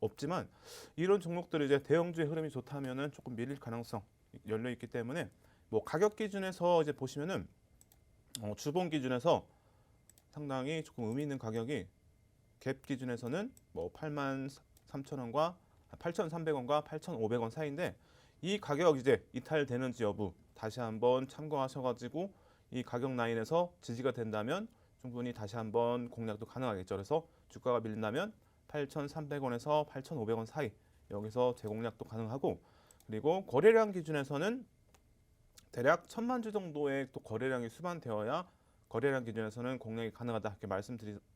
없지만 이런 종목들이 이제 대형주의 흐름이 좋다면은 조금 밀릴 가능성 열려 있기 때문에 가격 기준에서 이제 보시면은 주봉 기준에서 상당히 조금 의미 있는 가격이 갭 기준에서는 83,000원과 8,300원과 8,500원 사이인데 이 가격 이제 이탈되는지 여부 다시 한번 참고하셔가지고 이 가격 라인에서 지지가 된다면 충분히 다시 한번 공략도 가능하겠죠. 그래서 주가가 밀린다면 8,300원에서 8,500원 사이 여기서 재공략도 가능하고 그리고 거래량 기준에서는 대략 1,000만 주 정도의 또 거래량이 수반되어야 거래량 기준에서는 공략이 가능하다 이렇게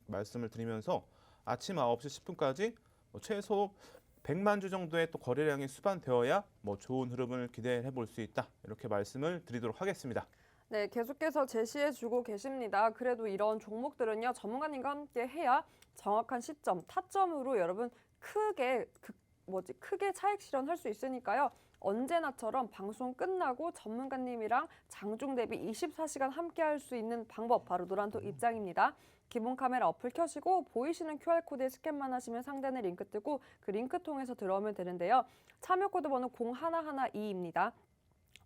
말씀을 드리면서 아침 9시 10분까지 최소 100만 주 정도의 또 거래량이 수반되어야 좋은 흐름을 기대해 볼 수 있다 이렇게 말씀을 드리도록 하겠습니다. 네, 계속해서 제시해주고 계십니다. 그래도 이런 종목들은요, 전문가님과 함께 해야 정확한 시점, 타점으로 여러분 크게 차익 실현할 수 있으니까요. 언제나처럼 방송 끝나고 전문가님이랑 장중 대비 24시간 함께 할 수 있는 방법 바로 노란톡 입장입니다. 기본 카메라 어플 켜시고 보이시는 QR코드에 스캔만 하시면 상단에 링크 뜨고 그 링크 통해서 들어오면 되는데요. 참여 코드 번호 0112입니다.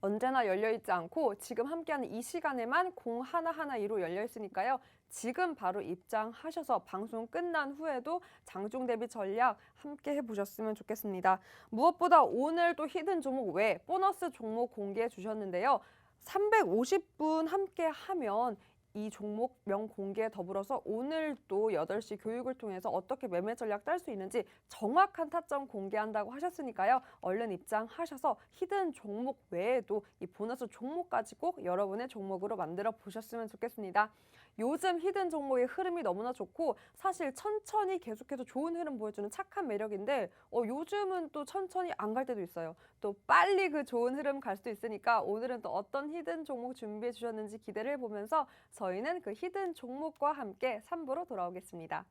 언제나 열려있지 않고 지금 함께하는 이 시간에만 0112로 열려있으니까요. 지금 바로 입장하셔서 방송 끝난 후에도 장중 대비 전략 함께 해보셨으면 좋겠습니다. 무엇보다 오늘 또 히든 종목 외 보너스 종목 공개해 주셨는데요. 350분 함께 하면 이 종목명 공개에 더불어서 오늘 또 8시 교육을 통해서 어떻게 매매 전략 딸 수 있는지 정확한 타점 공개한다고 하셨으니까요. 얼른 입장하셔서 히든 종목 외에도 이 보너스 종목까지 꼭 여러분의 종목으로 만들어 보셨으면 좋겠습니다. 요즘 히든 종목의 흐름이 너무나 좋고 사실 천천히 계속해서 좋은 흐름 보여주는 착한 매력인데 요즘은 또 천천히 안 갈 때도 있어요. 또 빨리 그 좋은 흐름 갈 수도 있으니까 오늘은 또 어떤 히든 종목 준비해 주셨는지 기대를 해보면서 저희는 그 히든 종목과 함께 3부로 돌아오겠습니다.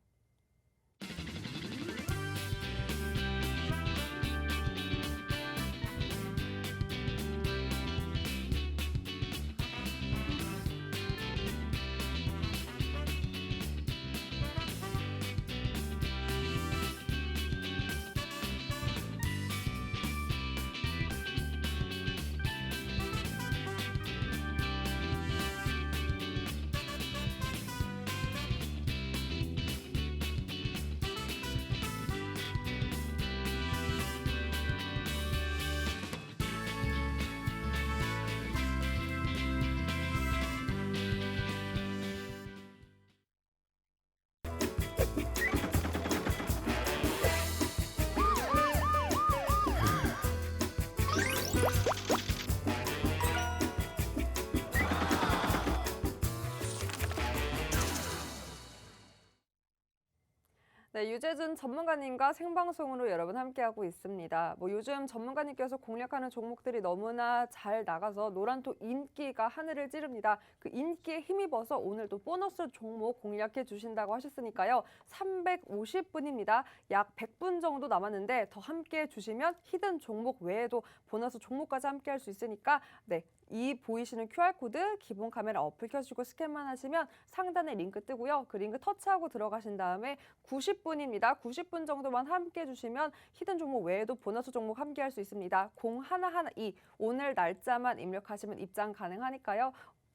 네, 유재준 전문가님과 생방송으로 여러분 함께하고 있습니다. 요즘 전문가님께서 공략하는 종목들이 너무나 잘 나가서 노란톡 인기가 하늘을 찌릅니다. 그 인기에 힘입어서 오늘도 보너스 종목 공략해 주신다고 하셨으니까요. 350분입니다. 약 100분 정도 남았는데 더 함께해 주시면 히든 종목 외에도 보너스 종목까지 함께할 수 있으니까 네. 이 보이시는 QR코드 기본 카메라 어플 켜주고 스캔만 하시면 상단에 링크 뜨고요. 그 링크 터치하고 들어가신 다음에 90분입니다. 90분 정도만 함께 해주시면 히든 종목 외에도 보너스 종목 함께 할 수 있습니다. 0112 오늘 날짜만 입력하시면 입장 가능하니까요.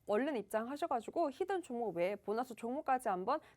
얼른 입장하셔가지고 히든 종목 외에 보너스 종목까지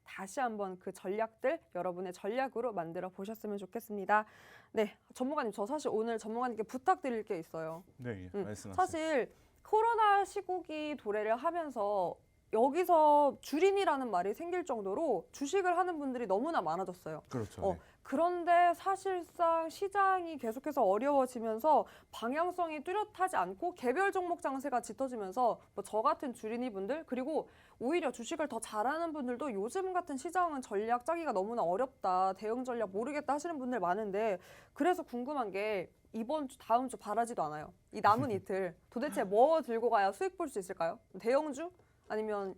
다시 한번 그 전략들 여러분의 전략으로 만들어 보셨으면 좋겠습니다. 네, 전문가님 저 사실 오늘 전문가님께 부탁드릴 게 있어요. 네, 말씀하세요. 사실 코로나 시국이 도래를 하면서 여기서 주린이라는 말이 생길 정도로 주식을 하는 분들이 너무나 많아졌어요. 그렇죠. 네. 그런데 사실상 시장이 계속해서 어려워지면서 방향성이 뚜렷하지 않고 개별 종목 장세가 짙어지면서 저 같은 주린이 분들 그리고 오히려 주식을 더 잘하는 분들도 요즘 같은 시장은 전략 짜기가 너무나 어렵다. 대응 전략 모르겠다 하시는 분들 많은데 그래서 궁금한 게 이번 주, 다음 주 바라지도 않아요. 이 남은 이틀 도대체 뭐 들고 가야 수익 볼 수 있을까요? 대형주? 아니면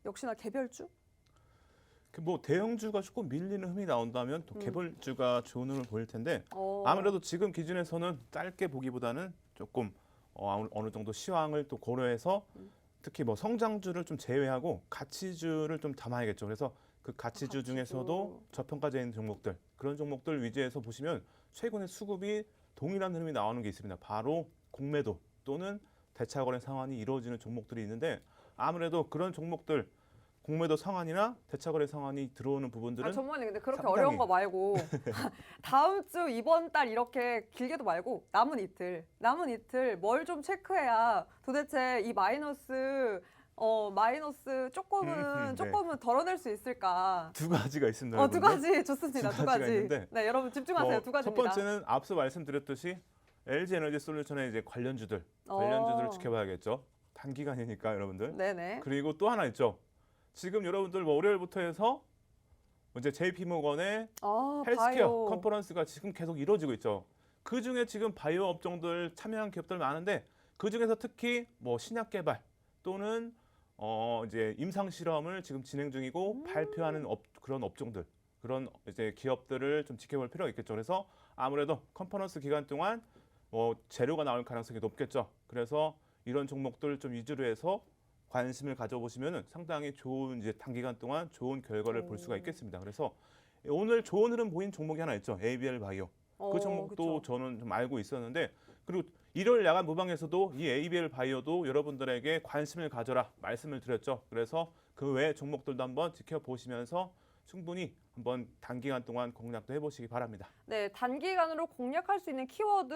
역시나 개별주? 뭐 대형주가 조금 밀리는 흠이 나온다면 또 개별주가 좋은 흐름을 보일 텐데 어. 아무래도 지금 기준에서는 짧게 보기보다는 조금 어느 정도 시황을 또 고려해서 특히 뭐 성장주를 좀 제외하고 가치주를 좀 담아야겠죠. 그래서 그 가치주 중에서도 저평가되어 있는 종목들 그런 종목들 위주에서 보시면 최근에 수급이 동일한 흐름이 나오는 게 있습니다. 바로 공매도 또는 대차거래 상환이 이루어지는 종목들이 있는데 아무래도 그런 종목들 공매도 상환이나 대차거래 상환이 들어오는 부분들은 전문가님 근데 그렇게 상당히... 어려운 거 말고 다음 주 이번 달 이렇게 길게도 말고 남은 이틀 뭘 좀 체크해야 도대체 이 마이너스 조금은 네. 덜어낼 수 있을까? 두 가지가 있습니다. 두 가지 좋습니다. 두 가지. 있는데, 네, 여러분 집중하세요. 두 가지입니다. 첫 번째는 앞서 말씀드렸듯이 LG 에너지 솔루션의 이제 관련주들을 지켜봐야겠죠. 단기간이니까 여러분들. 네네. 그리고 또 하나 있죠. 지금 여러분들 월요일부터 해서 이제 JP모건의 헬스케어 바이오. 컨퍼런스가 지금 계속 이루어지고 있죠. 그 중에 지금 바이오 업종들 참여한 기업들 많은데 그 중에서 특히 뭐 신약 개발 또는 이제 임상 실험을 지금 진행 중이고 발표하는 그런 업종들 그런 이제 기업들을 좀 지켜볼 필요가 있겠죠. 그래서 아무래도 컨퍼런스 기간 동안 재료가 나올 가능성이 높겠죠. 그래서 이런 종목들 좀 위주로 해서 관심을 가져보시면 상당히 좋은 이제 단기간 동안 좋은 결과를 볼 수가 있겠습니다. 그래서 오늘 좋은 흐름 보인 종목이 하나 있죠. ABL 바이오. 그 종목도 그쵸. 저는 좀 알고 있었는데 그리고 일요일 야간 무방에서도 이 ABL 바이오도 여러분들에게 관심을 가져라 말씀을 드렸죠. 그래서 그 외 종목들도 한번 지켜보시면서 충분히 한번 단기간 동안 공략도 해보시기 바랍니다. 네, 단기간으로 공략할 수 있는 키워드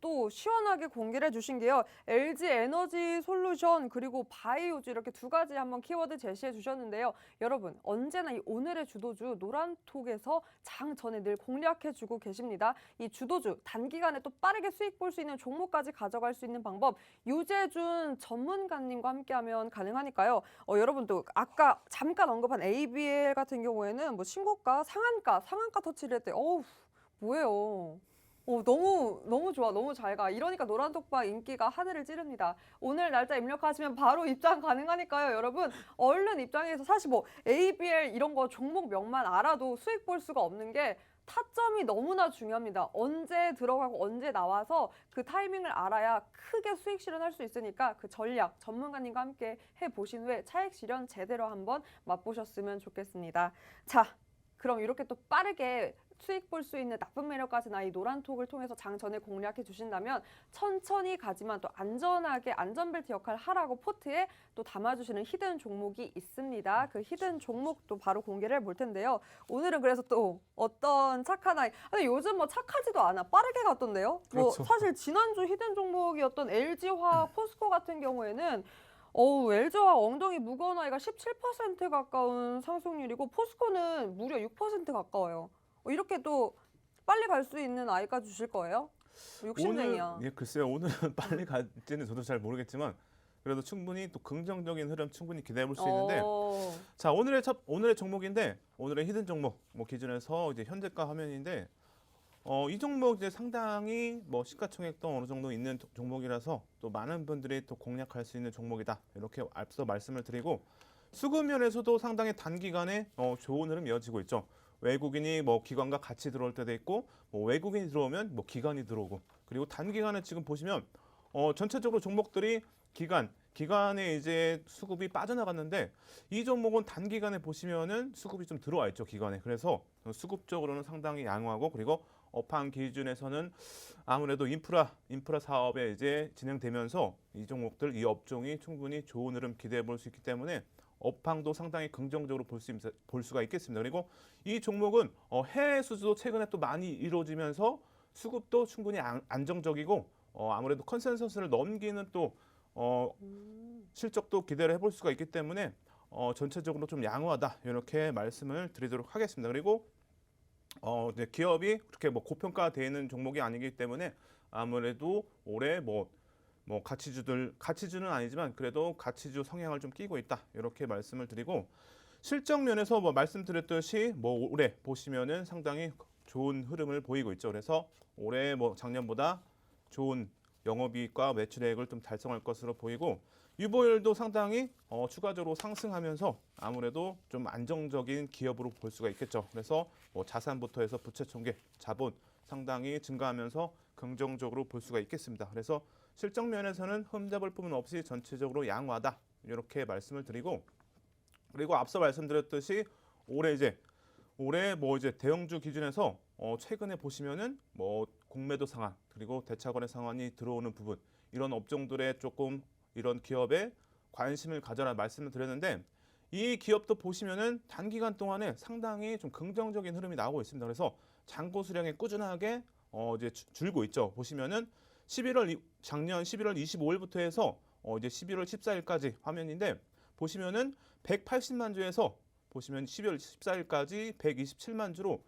또 시원하게 공개를 해주신 게요. LG 에너지 솔루션 그리고 바이오주 이렇게 두 가지 한번 키워드 제시해 주셨는데요. 여러분 언제나 이 오늘의 주도주 노란톡에서 장 전에 늘 공략해주고 계십니다. 이 주도주 단기간에 또 빠르게 수익 볼 수 있는 종목까지 가져갈 수 있는 방법 유재준 전문가님과 함께하면 가능하니까요. 여러분도 아까 잠깐 언급한 ABL 같은 경우에는 뭐 신고가, 상한가 터치를 했대. 뭐예요? 너무 좋아, 너무 잘 가. 이러니까 노란톡방 인기가 하늘을 찌릅니다. 오늘 날짜 입력하시면 바로 입장 가능하니까요, 여러분. 얼른 입장해서 사실 뭐 ABL 이런 거 종목명만 알아도 수익 볼 수가 없는 게 타점이 너무나 중요합니다. 언제 들어가고 언제 나와서 그 타이밍을 알아야 크게 수익 실현할 수 있으니까 그 전략 전문가님과 함께 해보신 후에 차익 실현 제대로 한번 맛보셨으면 좋겠습니다. 자, 그럼 이렇게 또 빠르게 수익 볼 수 있는 나쁜 매력까지나 이 노란톡을 통해서 장 전에 공략해 주신다면 천천히 가지만 또 안전하게 안전벨트 역할을 하라고 포트에 또 담아주시는 히든 종목이 있습니다. 그 히든 종목도 바로 공개를 해볼 텐데요. 오늘은 그래서 또 어떤 착한 아이, 근데 요즘 뭐 착하지도 않아. 빠르게 갔던데요. 그렇죠. 사실 지난주 히든 종목이었던 LG화학, 포스코 같은 경우에는 LG화학 엉덩이 무거운 아이가 17% 가까운 상승률이고 포스코는 무려 6% 가까워요. 이렇게 또 빨리 갈 수 있는 아이까지 주실 거예요? 욕심쟁이야. 글쎄요. 오늘은 빨리 갈지는 저도 잘 모르겠지만 그래도 충분히 또 긍정적인 흐름 충분히 기대해 볼 수 있는데 어, 자 오늘의 종목인데 오늘의 히든 종목 뭐 기준에서 이제 현재가 화면인데 이 종목 이제 상당히 뭐 시가총액도 어느 정도 있는 종목이라서 또 많은 분들이 또 공략할 수 있는 종목이다 이렇게 앞서 말씀을 드리고 수급 면에서도 상당히 단기간에 좋은 흐름 이어지고 있죠. 외국인이 뭐 기관과 같이 들어올 때도 있고 뭐 외국인이 들어오면 뭐 기관이 들어오고 그리고 단기간에 지금 보시면 전체적으로 종목들이 기간에 이제 수급이 빠져나갔는데 이 종목은 단기간에 보시면은 수급이 좀 들어와 있죠 기간에. 그래서 수급적으로는 상당히 양호하고 그리고 업황 기준에서는 아무래도 인프라 사업에 이제 진행되면서 이 종목들 이 업종이 충분히 좋은 흐름 기대해 볼 수 있기 때문에 업황도 상당히 긍정적으로 볼 수가 있겠습니다. 그리고 이 종목은 해외 수주도 최근에 또 많이 이루어지면서 수급도 충분히 안정적이고 아무래도 컨센서스를 넘기는 또 실적도 기대를 해볼 수가 있기 때문에 전체적으로 좀 양호하다 이렇게 말씀을 드리도록 하겠습니다. 그리고 이제 기업이 그렇게 뭐 고평가되어 있는 종목이 아니기 때문에 아무래도 올해 뭐 가치주는 아니지만 그래도 가치주 성향을 좀 띠고 있다 이렇게 말씀을 드리고 실적 면에서 뭐 말씀드렸듯이 뭐 올해 보시면은 상당히 좋은 흐름을 보이고 있죠. 그래서 올해 뭐 작년보다 좋은 영업이익과 매출액을 좀 달성할 것으로 보이고 유보율도 상당히 추가적으로 상승하면서 아무래도 좀 안정적인 기업으로 볼 수가 있겠죠. 그래서 뭐 자산부터 해서 부채 총계, 자본 상당히 증가하면서 긍정적으로 볼 수가 있겠습니다. 그래서 실적 면에서는 흠잡을 부분 없이 전체적으로 양호하다 이렇게 말씀을 드리고 그리고 앞서 말씀드렸듯이 올해 뭐 이제 대형주 기준에서 최근에 보시면은 뭐 공매도 상황 그리고 대차거래 상황이 들어오는 부분 이런 업종들에 조금 이런 기업에 관심을 가져라 말씀을 드렸는데 이 기업도 보시면은 단기간 동안에 상당히 좀 긍정적인 흐름이 나오고 있습니다. 그래서 잔고 수량이 꾸준하게 이제 줄고 있죠. 보시면은 작년 11월 25일부터 해서 이제 11월 14일까지 화면인데 보시면은 180만 주에서 보시면 12월 14일까지 127만 주로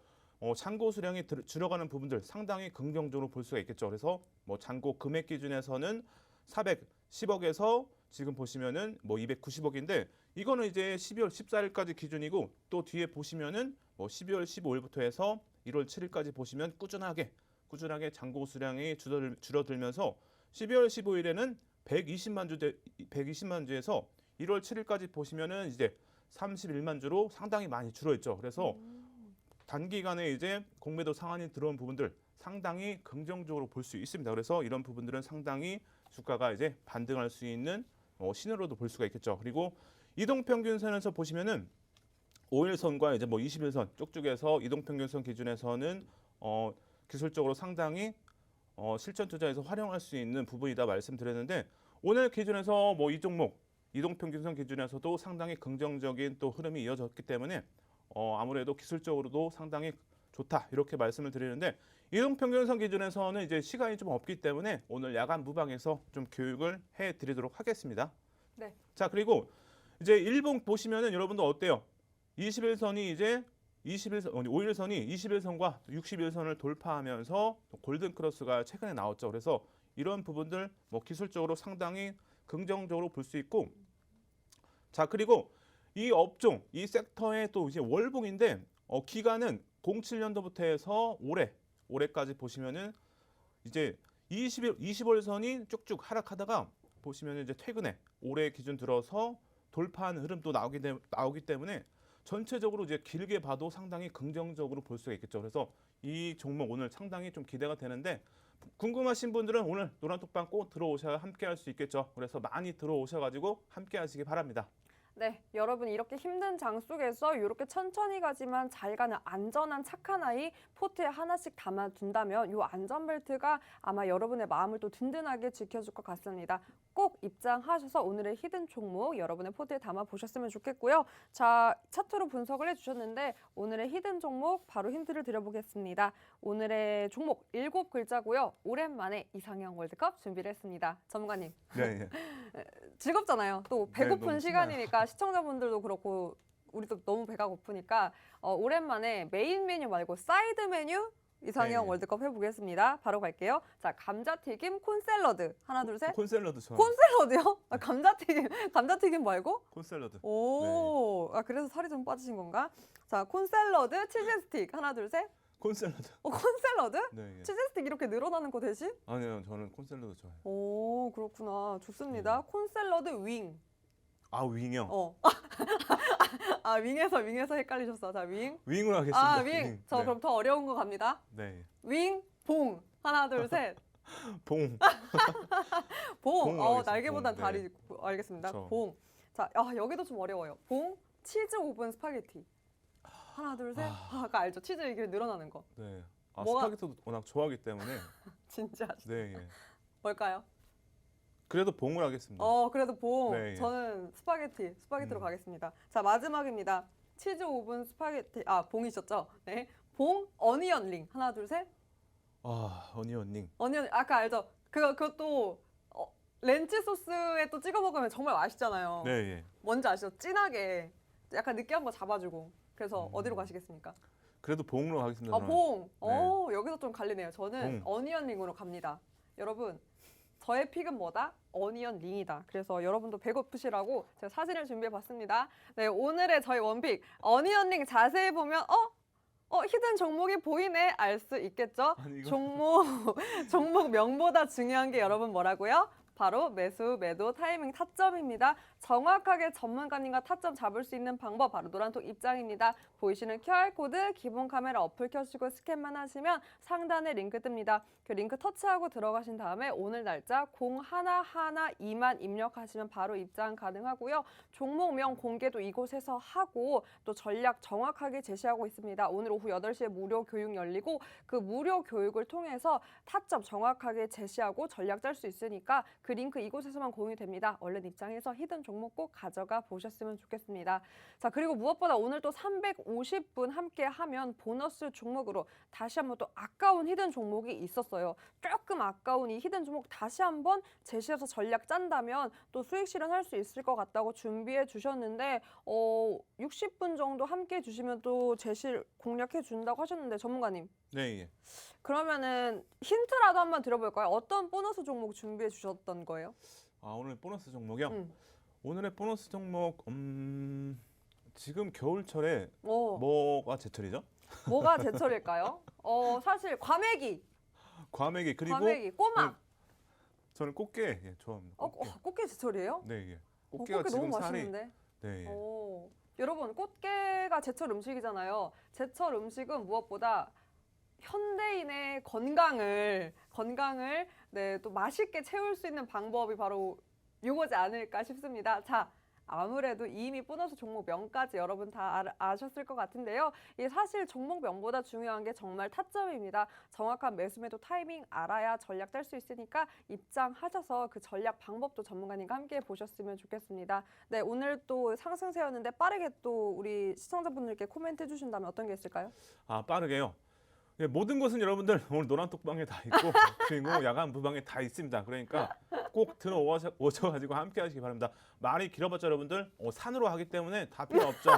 잔고 수량이 줄어가는 부분들 상당히 긍정적으로 볼 수가 있겠죠. 그래서 뭐 잔고 금액 기준에서는 410억에서 지금 보시면은 뭐 290억인데 이거는 이제 12월 14일까지 기준이고 또 뒤에 보시면은 뭐 12월 15일부터 해서 1월 7일까지 보시면 꾸준하게 잔고 수량이 줄어들면서 12월 15일에는 120만 주에서 1월 7일까지 보시면은 이제 31만 주로 상당히 많이 줄어 있죠. 그래서 단기간에 이제 공매도 상한이 들어온 부분들 상당히 긍정적으로 볼 수 있습니다. 그래서 이런 부분들은 상당히 주가가 이제 반등할 수 있는 신호로도 볼 수가 있겠죠. 그리고 이동평균선에서 보시면은 5일선과 이제 뭐 21선 쭉쭉해서 이동평균선 기준에서는 기술적으로 상당히 실전 투자에서 활용할 수 있는 부분이다 말씀드렸는데 오늘 기준에서 뭐 이 종목 이동평균선 기준에서도 상당히 긍정적인 또 흐름이 이어졌기 때문에 아무래도 기술적으로도 상당히 좋다 이렇게 말씀을 드리는데 이동평균선 기준에서는 이제 시간이 좀 없기 때문에 오늘 야간 무방에서 좀 교육을 해드리도록 하겠습니다. 네. 자 그리고 이제 일봉 보시면은 여러분들 어때요? 5일선이 21선과 60일선을 돌파하면서 골든 크로스가 최근에 나왔죠. 그래서 이런 부분들 뭐 기술적으로 상당히 긍정적으로 볼 수 있고 자 그리고 이 업종, 이 섹터의 또 이제 월봉인데 기간은 07년도부터 해서 올해까지 보시면은 이제 20월선이 쭉쭉 하락하다가 보시면은 이제 최근에 올해 기준 들어서 돌파하는 흐름도 나오기 때문에 전체적으로 이제 길게 봐도 상당히 긍정적으로 볼 수가 있겠죠. 그래서 이 종목 오늘 상당히 좀 기대가 되는데 궁금하신 분들은 오늘 노란톡방 꼭 들어오셔야 함께 할 수 있겠죠. 그래서 많이 들어오셔가지고 함께 하시기 바랍니다. 네, 여러분 이렇게 힘든 장 속에서 이렇게 천천히 가지만 잘 가는 안전한 착한 아이 포트에 하나씩 담아둔다면 이 안전벨트가 아마 여러분의 마음을 또 든든하게 지켜줄 것 같습니다. 꼭 입장하셔서 오늘의 히든 종목 여러분의 포트에 담아보셨으면 좋겠고요. 자, 차트로 분석을 해주셨는데 오늘의 히든 종목 바로 힌트를 드려보겠습니다. 오늘의 종목 7글자고요. 오랜만에 이상형 월드컵 준비를 했습니다. 전문가님. 네. 즐겁잖아요. 또 배고픈 너무 시간이니까 시청자분들도 그렇고 우리도 너무 배가 고프니까 오랜만에 메인 메뉴 말고 사이드 메뉴 이상형 네. 월드컵 해보겠습니다. 바로 갈게요. 자, 감자튀김, 콘샐러드. 하나, 둘, 셋. 콘샐러드 좋아요. 콘샐러드요? 아, 감자튀김 말고? 콘샐러드. 오, 아, 그래서 살이 좀 빠지신 건가? 자, 콘샐러드, 치즈 스틱. 하나, 둘, 셋. 콘샐러드. 콘샐러드? 네. 예. 치즈 스틱 이렇게 늘어나는 거 대신? 아니요, 저는 콘샐러드 좋아해요. 오, 그렇구나. 좋습니다. 콘샐러드 윙. 아, 윙이요. 어. 아, 윙에서 헷갈리셨어. 자, 윙. 윙으로 하겠습니다. 아, 윙. 저 네. 그럼 더 어려운 거 갑니다. 네. 윙, 봉. 하나, 둘, 셋. 봉. 봉. 봉으로 하겠습니다. 날개보단 봉. 다리. 네. 알겠습니다. 그쵸. 봉. 자, 여기도 좀 어려워요. 봉, 치즈 오븐 스파게티. 하나, 둘, 셋. 아까 알죠? 치즈 이게 늘어나는 거. 네. 아, 뭐가- 스파게티도 워낙 좋아하기 때문에. 진짜. 네. 예. 뭘까요? 그래도 봉을 하겠습니다. 그래도 봉. 네, 예. 저는 스파게티로 음. 가겠습니다. 자, 마지막입니다. 치즈 오븐 스파게티. 아, 봉이셨죠? 네. 봉, 어니언 링. 하나, 둘, 셋. 아, 어니언링. 어니언, 아까 알죠? 그것도 렌치 소스에 또 찍어 먹으면 정말 맛있잖아요. 네, 예. 뭔지 아시죠? 진하게. 약간 느끼한 거 잡아주고. 그래서 어디로 가시겠습니까? 그래도 봉으로 하겠습니다. 아, 저는. 봉. 네. 여기서 좀 갈리네요. 저는 봉. 어니언 링으로 갑니다. 여러분, 저의 픽은 뭐다? 어니언 링이다. 그래서 여러분도 배고프시라고 제가 사진을 준비해 봤습니다. 네, 오늘의 저희 원픽 어니언 링 자세히 보면 히든 종목이 보이네 알 수 있겠죠? 아니, 이거- 종목 명보다 중요한 게 여러분 뭐라고요? 바로 매수, 매도, 타이밍, 타점입니다. 정확하게 전문가님과 타점 잡을 수 있는 방법 바로 노란톡 입장입니다. 보이시는 QR코드 기본 카메라 어플 켜시고 스캔만 하시면 상단에 링크 뜹니다. 그 링크 터치하고 들어가신 다음에 오늘 날짜 0112만 입력하시면 바로 입장 가능하고요. 종목명 공개도 이곳에서 하고 또 전략 정확하게 제시하고 있습니다. 오늘 오후 8시에 무료 교육 열리고 그 무료 교육을 통해서 타점 정확하게 제시하고 전략 짤 수 있으니까 그 링크 이곳에서만 공유 됩니다. 얼른 입장해서 히든 종목 꼭 가져가 보셨으면 좋겠습니다. 자, 그리고 무엇보다 오늘 또 350분 함께 하면 보너스 종목으로 다시 한번 또 아까운 히든 종목이 있었어요. 조금 아까운 이 히든 종목 다시 한번 제시해서 전략 짠다면 또 수익 실현할 수 있을 것 같다고 준비해 주셨는데 60분 정도 함께 해주시면 또 제시 공략해 준다고 하셨는데 전문가님. 네, 예. 그러면은 힌트라도 한번 들어볼까요? 어떤 보너스 종목 준비해 주셨던 거예요? 아, 오늘 보너스 종목이요? 음. 오늘의 보너스 종목 지금 겨울철에 어, 뭐가 제철이죠? 뭐가 제철일까요? 사실 과메기, 과메기 그리고 꼬막. 저는 꽃게 좋아합니다. 꽃게. 꽃게 제철이에요? 네, 예. 꽃게가 꽃게 지금 너무 살이 맛있는데. 네, 예. 여러분 꽃게가 제철 음식이잖아요. 제철 음식은 무엇보다 현대인의 건강을 네, 또 맛있게 채울 수 있는 방법이 바로 이거지 않을까 싶습니다. 자, 아무래도 이미 보너스 종목 명까지 여러분 다 아셨을 것 같은데요. 이 사실 종목 명보다 중요한 게 정말 타점입니다. 정확한 매수 매도 타이밍 알아야 전략 짤 수 있으니까 입장하셔서 그 전략 방법도 전문가님과 함께 보셨으면 좋겠습니다. 네, 오늘 또 상승세였는데 빠르게 또 우리 시청자분들께 코멘트 해주신다면 어떤 게 있을까요? 아, 빠르게요. 예, 모든 것은 여러분들 오늘 노란톡방에 다 있고 그리고 야간 부방에 다 있습니다. 그러니까 꼭 들어오셔가지고 함께 하시기 바랍니다. 말이 길어봤자 여러분들 산으로 하기 때문에 다 필요 없죠.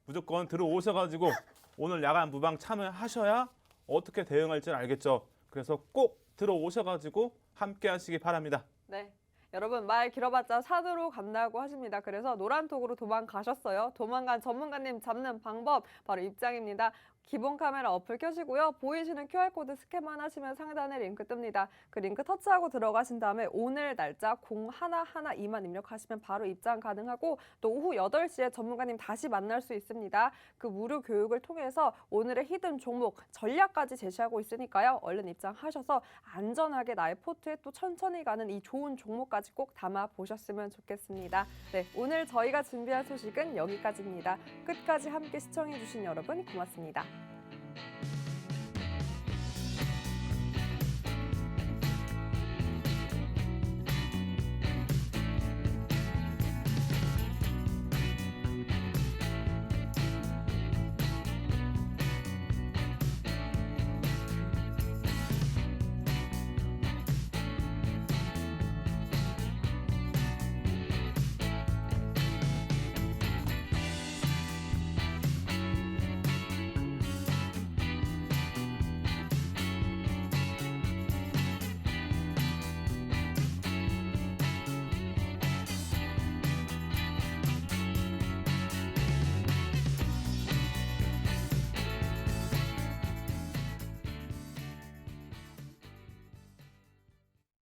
무조건 들어오셔가지고 오늘 야간 부방 참여하셔야 어떻게 대응할지 알겠죠. 그래서 꼭 들어오셔가지고 함께 하시기 바랍니다. 네. 여러분 말 길어봤자 산으로 간다고 하십니다. 그래서 노란톡으로 도망가셨어요. 도망간 전문가님 잡는 방법 바로 입장입니다. 기본 카메라 어플 켜시고요. 보이시는 QR코드 스캔만 하시면 상단에 링크 뜹니다. 그 링크 터치하고 들어가신 다음에 오늘 날짜 0112만 입력하시면 바로 입장 가능하고 또 오후 8시에 전문가님 다시 만날 수 있습니다. 그 무료 교육을 통해서 오늘의 히든 종목 전략까지 제시하고 있으니까요. 얼른 입장하셔서 안전하게 나의 포트에 또 천천히 가는 이 좋은 종목까지 꼭 담아 보셨으면 좋겠습니다. 네, 오늘 저희가 준비한 소식은 여기까지입니다. 끝까지 함께 시청해 주신 여러분 고맙습니다.